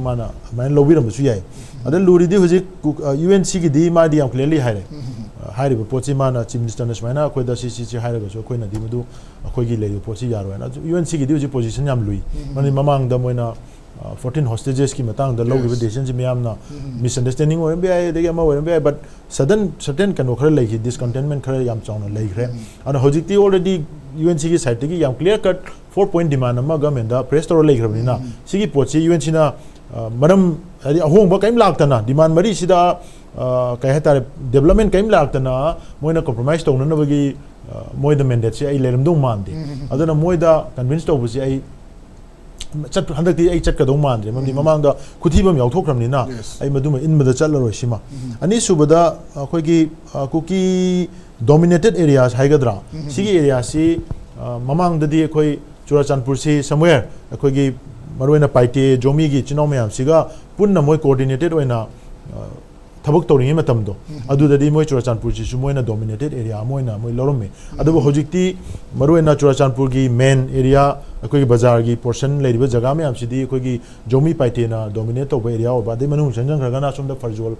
माना मैं लौबीरमसु याय अद लूरीदी हुजिक यूएनसी की मादी याम क्लियरली हाइरे पोची माना चीफ मिनिस्टर ने सुमाइना अखोइदा सी हाइरगसु अखोइना दी मदु अखोइगी लेयो पोची यारोयना यूएनसी की हुजिक पोजीशन याम लुई माने ममांग दा मोइना 14 hostages की मतंग द लोग डिसीजन जी मैम ना मिसअंडरस्टैंडिंग हो बे आय देगे मा बे बट सर्टेन कनो खरे लेखि डिसकंटेंटमेंट खरे याम चाउना लेखरे अन होजिकती ऑलरेडी यूएनसी की साइड की याम क्लियर कट 4 point डिमांड अमा गवर्नमेंट दा प्रेस तोर लेखरबनिना सिगी पोची यूएनसी ना मरम हदि अहोंबा कइम लाक्तना डिमांड मरी सिदा कहे तारे डेवलपमेंट कइम लाक्तना मोइना कॉम्प्रोमाइज तौननबगी मोइदा मैंडेट से आई लेरमदों मानदे अदना मोइदा कन्विंस तौबसी आई चट हंदक्ति आई चटकदौ मानद्रे ममदि ममांगदा खुथीबम यावथोख्रमनिना आई मदुम इनबदा चटलरोय सिमा अनि सुबदा अखोइगी कुकी डोमिनेटेड एरियाज हाइगद्रा सिगी एरिया सी ममांगददी अखोइ चुराचानपुर से समवेयर अखोइगी मरोइना पाइटे जोमी की चिनाव मयाम सिगा पुन्ना मोइ कोऑर्डिनेटेड ओइना थबक तौरिंगे मतमदो अदुददी मोइ चुराचानपुर सिसु मोइना डोमिनेटेड एरिया मोइना मोइ लौरमे अदुबो होजिकती मरोइना चुराचानपुर की मेन एरिया अखोई बाजार की पोर्शन लेरिबा जगह में आमसिदी अखोई जोमी पाइटेना डोमिनेट तौबा एरिया ओबा दे मनुंग संजन खरगना सोमदा फरजोल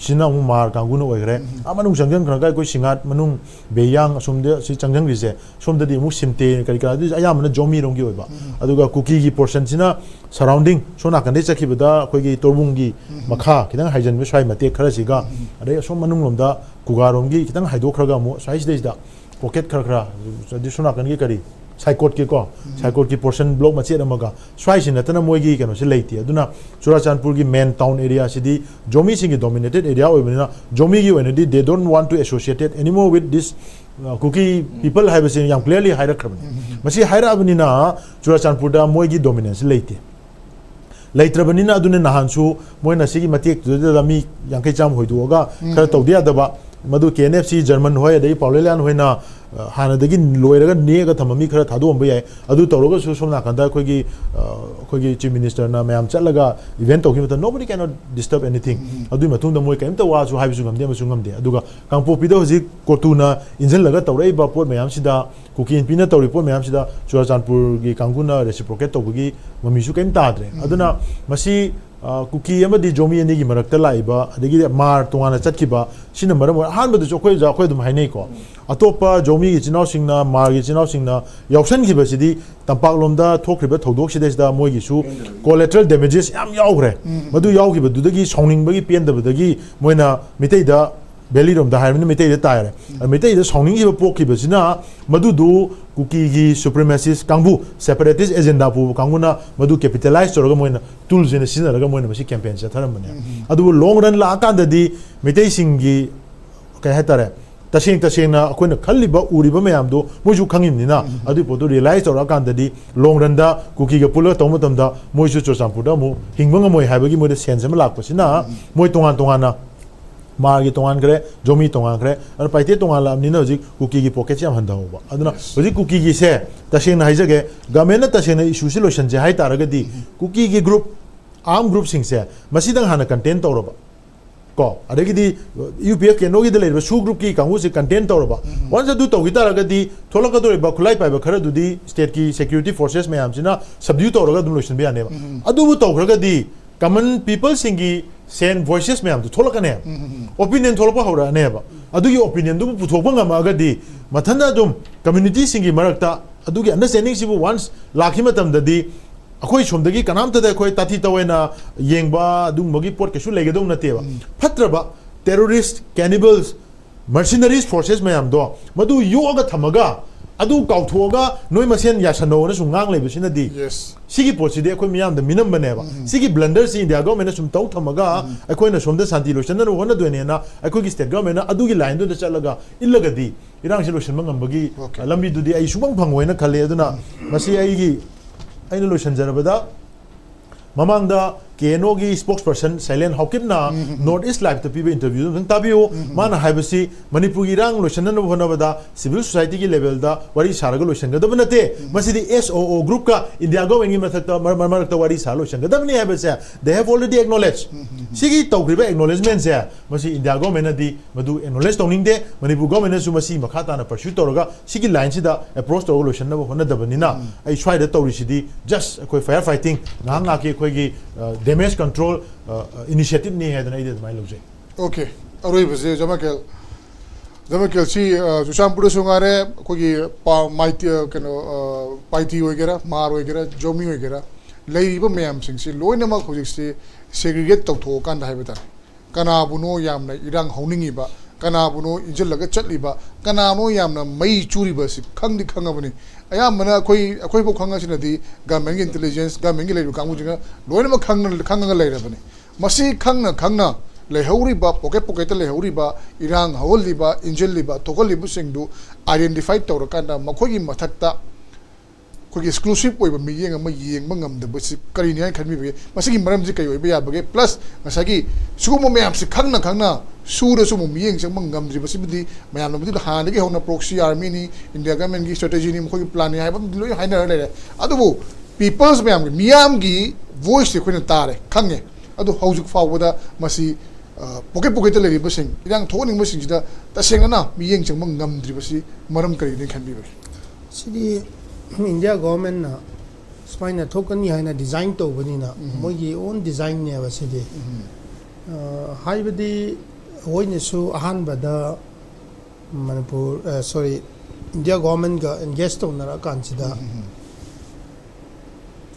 सिना उ मार कांगुनो ओइग्रे आ मनुंग संजन खरगा कोई सिंगात मनुंग बेयांग सोमदे सि चंजंग रिसे सोमददी मु सिमते करि करा दि आया मन जोमी रोंगी ओइबा अदुगा कुकी की पोर्शन सिना सराउंडिंग सोना कंदे चखिबदा अखोई तोरबुंग की मखा खिदंग हाइजन में स्वाई मते खरा सिगा अरे सोम मनुंग लोमदा कुगारोंगी खिदंग हाइदो खरगा मु स्वाइस देसदा पॉकेट खरखरा सोना कंगी करी साइकोट की को साइकोट की पोर्शन ब्लॉक मचे अमगा स्वाइसिन नतना मोइगी कनो से लेती अदुना चुराचांदपुर की मेन टाउन एरिया सिदी जोमी सिंग डोमिनेटेड एरिया ओइबनिना जोमी की ओइनदी they don't want to associated anymore with this Kuki people हाइबसिन याम क्लियरली हाइरखरबनी मसी हाइराबनिना चुराचांदपुर दा मोइगी डोमिनेंस लेती लेत्रबनिना अदुने नहानसु मोइना सिगी मतेक दुदा मी यांकै चाम होइदुगा खर तौदिया दबा मधु KNFC जर्मन होय दे पाउलेलियन होइना हानदगी लोइरगा नेगा थममी खर थादोंबा याय अदु तौरगा सु सोमना कंदा खोगी चीफ मिनिस्टर ना मैम चलगा इवेंट तौखि मत nobody can not disturb anything अदु मतुंग द मोय कैमता वासु हाइबसु गमदे मसु गमदे अदुगा कांपोपिदा हजि कोटुना इंजन लगा तौरई बा पोट मैम सिदा कुकी इनपिना तौरि पोट मैम सिदा चुराचांदपुर की कांगुना रेसिप्रोकेट तौबगी ममिसु कैम ताद्रे अदुना मसी कुकी अमदी जोमी अनि की मरक्ता लाइबा अदगी मार तोंगाना चटकिबा सिना मरम हानबद जोखोय जाखोय दुम हाइनै को अतोपा जोमी की चिनाव सिंगना मार की चिनाव सिंगना यावसन की बसिदी तंपाक लोमदा थोखरिबा थौदोक सिदेसदा मोयगिसु कोलेटरल डैमेजेस याम यावग्रे मदु यावगिबा दुदगी सौनिंगबगी पेंदबदगी मोयना मितैदा बेली रोम दा हाइरमनि मितैदा तायरे मितैदा सौनिंगिबा पोखिबसिना मदुदु कुकी की सुप्रीमेसिस्ट कांगबु सेपरेटिस्ट एजेंडा पु कांगुना मदु कैपिटलाइज तोरगा मोयना टूल्स इन सिनरगा मोयना मसी कैंपेन चथरमने अदु लोंग रन ला कांददी मितै सिंगी कय हतारे तसेंग ना अखोइना खल्लिबा उरिबा मयामदो मोइजु खंगिमनिना अदु पोतो रियलाइज तोरा कांददी लोंग रन दा कुकी गा पुला तौमतमदा मोइजु चोचांपुदा मु हिंगबंग मोय हाइबगी मोइदा सेंस अमा लाकपसिना मोय तोंगान तोंगाना मार्गी तोंगान करे जोमी तोंगान करे और पाइते तोंगान लामनिना हजि कुकी की पॉकेट से हंदा होबा अदुना हजि कुकी की से तसेंग हाइजगे गवर्नमेंट तसेंग इशू से लोशन जे हाइ तारगदी कुकी की ग्रुप आर्म ग्रुप सिंग से मसीदंग हाना कंटेंट तौरबा को अदगिदी यूपीएफ के नोगी दलेबा सु ग्रुप की कांगु से कंटेंट तौरबा वंस अदु तौगी तारगदी थोलकदोरेबा खुलाई पाइबा खरदुदी स्टेट की सिक्योरिटी फोर्सेस में आमसिना सबड्यू तौरगा दुम लोशन बेयानेबा अदुबु तौखरगदी कॉमन पीपल सिंगी सेन वॉइसेस में आम थोलकने ओपिनियन थोलपा हौरानेबा अदुगी ओपिनियन दुबु पुथोकबा ngamaगदी मथनदा दुम कम्युनिटी सिंगी मरक्ता अदुगी अंडरस्टैंडिंग सिबु वंस लाखि मतमददी अखोई सोमदगी कनामतदा अखोई ताथि तवेना येंगबा दुमगी पोट केसु लेगेदों नतेबा फत्रबा टेररिस्ट कैनिबल्स मर्सिनरीज फोर्सेस में आम दो मदु योगा थमगा अदु काउथोगा नोय मसेन यासनोना सुंगांग लेबसिनदी सिगी पोसिदे अखोई मियाम द मिनम बनेबा सिगी ब्लंडर सी इंडिया गवर्नमेंट सुम तौ थमगा अखोइना सोमदा शांति लोचन न होना दोनेना अखोई की स्टेट गवर्नमेंट अदुगी लाइन दो चलगा इल्लगदी इरांग से लोचन मंगमबगी लंबी दुदी आई सुबंग फंगोइना खले अदुना मसी आईगी आइना लोचन जरबदा ममांगदा केनो की स्पोक्स पर्सन साइलेंट हाउकिप ना नॉर्थ ईस्ट लाइव तपीब इंटरव्यू दं ताबियो माना हाइबसी मणिपुर की रांग लोशन न होनबदा सिविल सोसाइटी की लेवल दा वरी सारग लोशन गदब नते मसिदी एसओओ ग्रुप का इंडिया गवर्नमेंट की मथकता मरमरकता वरी सा लोशन गदब नि हाइबसे दे हैव ऑलरेडी एक्नॉलेज सिगी तौग्रिबा एक्नॉलेजमेंट से मसि इंडिया गवर्नमेंट दी मदु एक्नॉलेज तौनिंग दे मणिपुर गवर्नमेंट सु मसि मखाता ना परस्यू तौरगा सिगी लाइन सिदा अप्रोच तौर लोशन न होनदबनिना आई स्वाइदा तौरिसिदी जस्ट कोई फायर फाइटिंग नांग नाके कोई डैमेज कंट्रोल इनिशिएटिव नहीं है नहीं देता माइलोग जाए ओके अरोई बजे जमा सी जुशामपुर सुंगारे कोई माइती कनो पाइती वगैरह मार वगैरह जोमी वगैरह लेरिबो मैम सिंग से लोइनमा खोजिक से सेग्रीगेट तौथो कान है बता कनाबुनो यामना इरांग हौनिंगिबा कनाबुनो इजलगा चटलिबा कनानो यामना मई चूरिबा से खंगदि खंगबनी अयामना अखोई बो खंगसिनदी गवर्नमेंट की इंटेलिजेंस गवर्नमेंट की लेरु कांगुजिंगा लोइनमा खंगंगा लेरबनी मसी खंगना लेहौरिबा पोकेट लेहौरिबा इरांग हवलिबा इंजलिबा तोगलिबु सिंगदु आइडेंटिफाई तौरकांदा मखोगी मथक्ता कोई एक्सक्लूसिव ओइबा मियेंग अमा येंगबा ngamdabasi करिनि हाय खनबिबे मसिगी मरमजि कई ओइबा याबगे प्लस ngasagi सुगुमो मैमसे खंगना सूर सुमो मियेंग से ngamdribasi bidi मैम नबदि हानदगी होना प्रॉक्सी आर्मी नि इंडिया गवर्नमेंट की स्ट्रेटजी नि मखोगी प्लान हाय बम लोय हाइनर लेरे अदुबो पीपल्स मैम की वॉइस से कोइन तारे खंगे अदु हौजुक फावदा मसी पोकेट लेरिबसिंग इरांग थोनिंगबसिंगदा तसेंगना मियेंग चंग ngamdribasi मरम करिनि खनबिबे सिदी इंडिया गवर्नमेंट ना स्पाइना थोकनी है डिजाइन तौबनीना मोगी ओन डिजाइन ने वसिदे हाइबदी होइनसु अहानबदा मणिपुर सॉरी इंडिया गवर्नमेंट का एंगेज तौनरा कांसिदा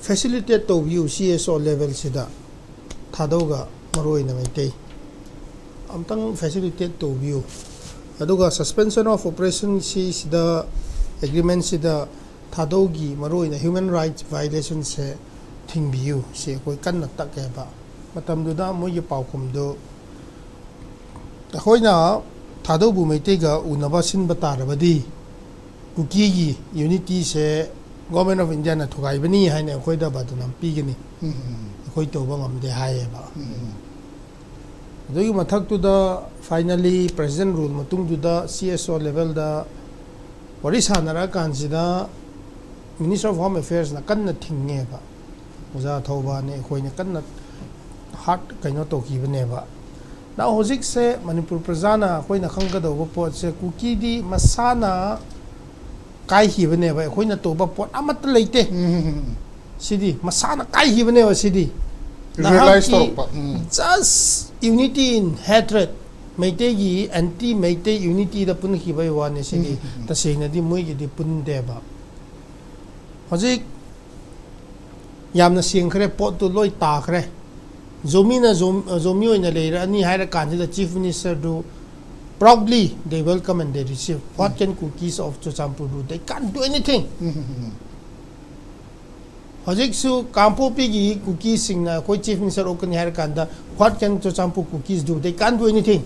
फैसिलिटेट तौबियु सीएसओ लेवल सिदा थादोगा मरोइना मैते अमतंग फैसिलिटेट तौबियु अदुगा सस्पेंशन ऑफ ऑपरेशन सिदा एग्रीमेंट सिदा THADOU maroina human rights violation se thingbiu se koi kanna takke ba matam du da moi pau khum do hoina THADOU bu meite ga unaba sin batarabadi kuki gi unity se government of India na thugai bani haina khoi da badnam pigani khoi to ba ngam de haye ba do mathak tu da finally president rule matung du da CSO level da orisa nara kansida Minister of Home Affairs na kanna thingne ba uza thoba ne khoi ne kanna hat kaino to ki bane ba na hojik se Manipur prajana khoi na khang ga do po se kuki di masana kai hi bane ba khoi na to ba pot amat leite sidi masana kai hi bane ba sidi realize to pa just unity in hatred meite gi anti meite unity da pun hi bai wa ne sidi ta seina di moi gi di pun de ba hojik yamna siang khre pot tu loi ta khre zomi oina leira ani haira kanji the chief minister do proudly they welcome and they receive what can cookies of Chochampur do they can't do anything hojik su kampo pigi cookies singna koi chief minister okani haira kanda what can Chochampur cookies do they can't do anything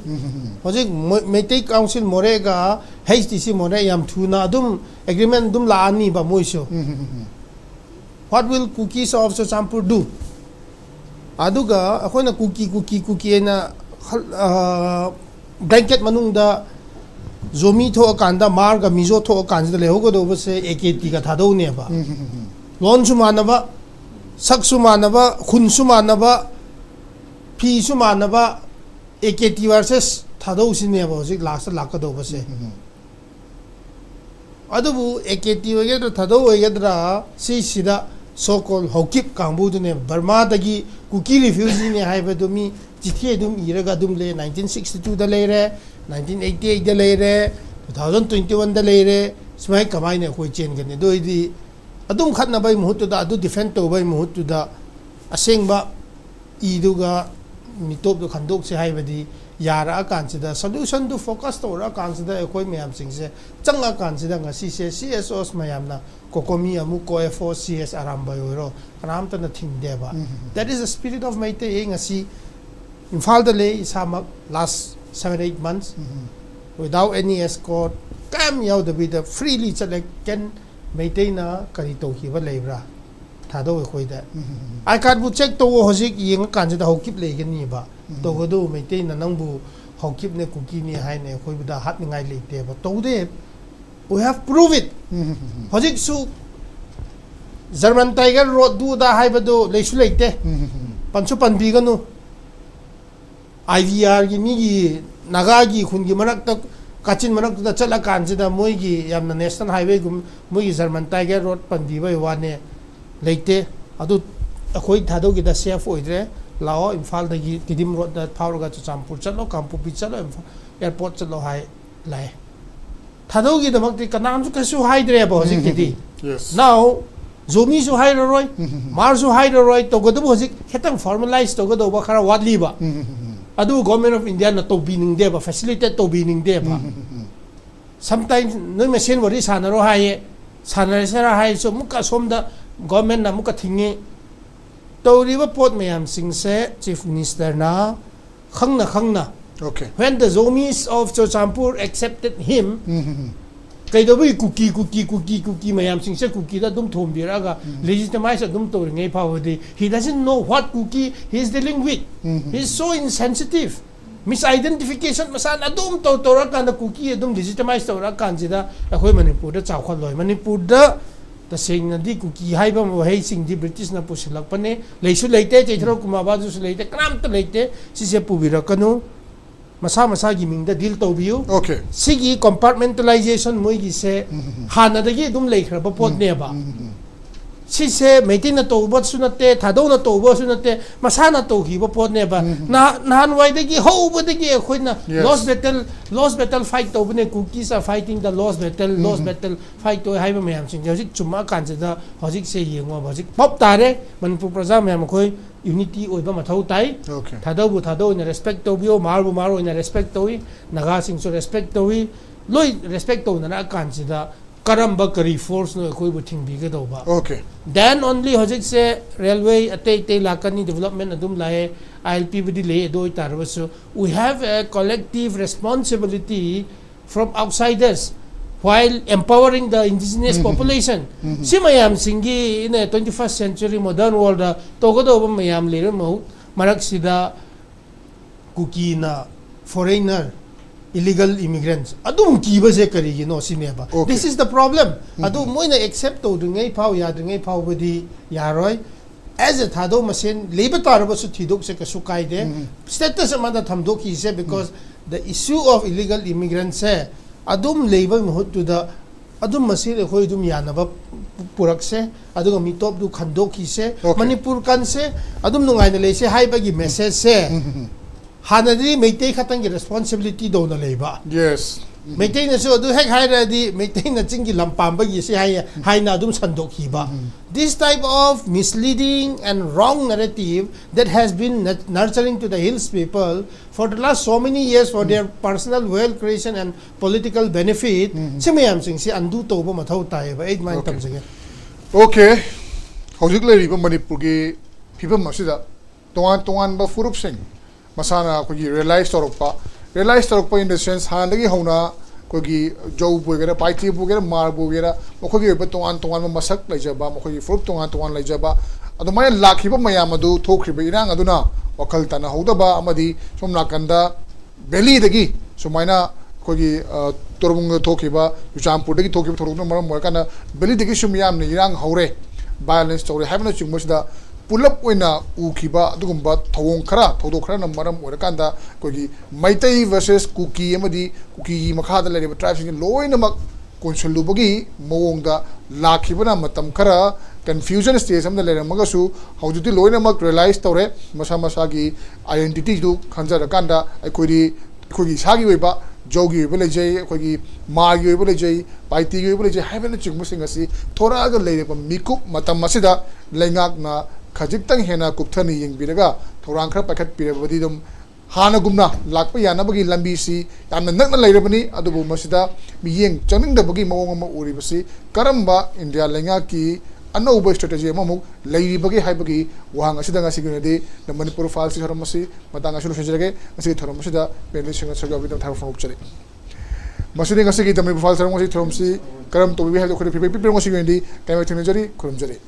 hojik meitei council morega HTC more yam thuna dum agreement dum la ani ba moiso what will cookies of Chochampur do aduga akhona cookie na blanket manung da zomi tho kanda marga mizo tho kanda le hogo do base AKT ka THADOU ne ba lon su manaba sak su manaba khun su manaba phi su manaba AKT versus THADOU sin ne ba hojik last lakka do base adubu AKT wege THADOU wege dra si sida so called HAOKIP kangbu ne Burma dagi cookie refusing ne haiba do mi chithi dum iraga dum le 1962 da le re 1988 da le re 2021 da le re smai kamai ne khoi chen gane do idi adum khatna bai muhut da adu defend to bai muhut da asengba iduga mitop do khandok se haibadi yara kan sida solution to focus to ra kan sida khoi myam sing se changa kan sida ngasi se CSOs mayam na kokomi amu ko FOCS aramba yoro kanam ta na thing de ba that is the spirit of maite ngasi Imphal the lay is last 7-8 months without any escort cam yaw the with the freely select can maintain na karito hi ba lebra THADOU khoi da I can't bu check to hojik yeng kan da HAOKIP le gani ba to godu maintain na nang bu HAOKIP ne cookie ni hai ne khoi da hat ngai le te ba to de we have prove it hojik su German Tiger Road du da hai ba do le su le te panchu pan bi ganu IVR gi mi gi naga gi khun gi manak ta kachin manak ta chala kan jida moi gi yamna national highway gum moi gi German Tiger Road pandi bai wane leite adu akhoi THADOU gi da safe oidre lao Imphal da gi Tidim Road da power ga Chochampur chalo kampu pi chalo airport chalo hai lai THADOU gi da makti kanam su kasu haidre ba hojik ti yes now zomi su hai roi mar su hai roi to godu hojik hetang formalize to godu ba khara wadli ba adu government of India na to bining de ba facilitate to bining de ba sometimes no machine wari sanaro haye sanara hai so muka somda government na muka thingi to riba pot mayam sing se chief minister na khangna okay when the zomis of Chochampur accepted him kaidobi cookie mayam sing se cookie da dum thom biraga legitimize dum to ngai pawadi he doesn't know what cookie he is dealing with he is so insensitive misidentification masan adum to ra kan cookie adum legitimize to ra kan jida akhoi Manipur da chawkhol loi Manipur da the saying na di cookie haiba mo hei sing di British na pusilak pane leisu leite cheithro kumaba ju su leite kram to leite si se pubira kanu masa gi ming da deal to biu okay sigi compartmentalization moi gi se hana da gi dum leikhra ba pot ne ba si se meeting na to bot sunate THADOU na to bo sunate masana to gi ba pot ne ba na han wai da gi ho ba da gi khoi na lost battle fight to bne cookies are fighting the lost battle fight to hai ba mayam sing hojik chuma kan da hojik se yengwa hojik pop tare Manipur praja mayam khoi unity oi ba mathau tai okay THADOU in respect to bio maru in respect to naga sing so respect to loi respect to na kan da karamba kari force no koi bu thing bi ga do ba Okay. then only hojik se railway ate lakani development adum lae ILP budi le do tar so we have a collective responsibility from outsiders while empowering the indigenous population si mayam singi in a 21st century modern world to go do mayam le mo marak sida kukina foreigner illegal immigrants adum kiba se kari you know sineba this is the problem adu moina accept to dungai pau ya dungai pau budi yaroi as a THADOU machine labor taraba su thidok se kasu kaide status amanda thamdo ki se because the issue of illegal immigrants se adum labor mohut to the adum machine khoi dum yanaba purak se adu mi top du khando ki se manipur kan se adum nungai na le se hai bagi message se hanadi meitei khatang ki responsibility do na leiba Yes. meitei na so du hek hai di meitei na chingi lampam ba gi se hai na dum sandok hi ba this type of misleading and wrong narrative that has been nurturing to the hills people for the last so many years for their personal wealth creation and political benefit simayam sing si andu to ba mathau tai ba 8 man tam jage Okay. Hojik le riba Manipur ki people masida tongan ba furup sing masana ko gi realize torokpa in the sense han lagi hona ko gi job bugera paiti bugera mar bugera moko gi tongan masak laijaba moko gi furup tongan laijaba adu may lakhiba mayam adu thokriba irang aduna wakal tana hodaba amadi somna kanda belly dagi sumaina ko gi tormung thokriba uchampur dagi thokriba thorokna maram morakana belly dagi sumyam ni irang haure violence story havena chungmusda pulap oina ukiba adugumba thawong khara thodok khara namaram orakanda kogi maitai versus kuki amadi kuki makhada leriba tribes in loina mak konsulubagi mawongda lakhibana matam khara confusion stage amda leramagasu haujuti loina mak realize tore masa gi identity du khanjara kanda kogi sagi oiba jogi oiba lejai kogi magi oiba lejai paiti oiba lejai haibena chingmusing asi thoraga leireba mikup matam masida lengak na khajitang hena kupthani yingbiraga thorang khara pakhat pirabadi dum hana gumna lakpa yana bagi lambi si yamna nakna leirabani adubu masida miyeng changning da bagi mawong ma uribasi karamba india lenga ki anauba strategy amamuk leiri bagi hai bagi wahang asida nga sigunadi the Manipur files si haramasi matanga sulu sejage asi thoramasida penli singa saga bidam thar phone upchari masudi nga sigi the Manipur files haramasi thoromsi karam to we have the khori pipi ngasi gundi kamai thunjari khurumjari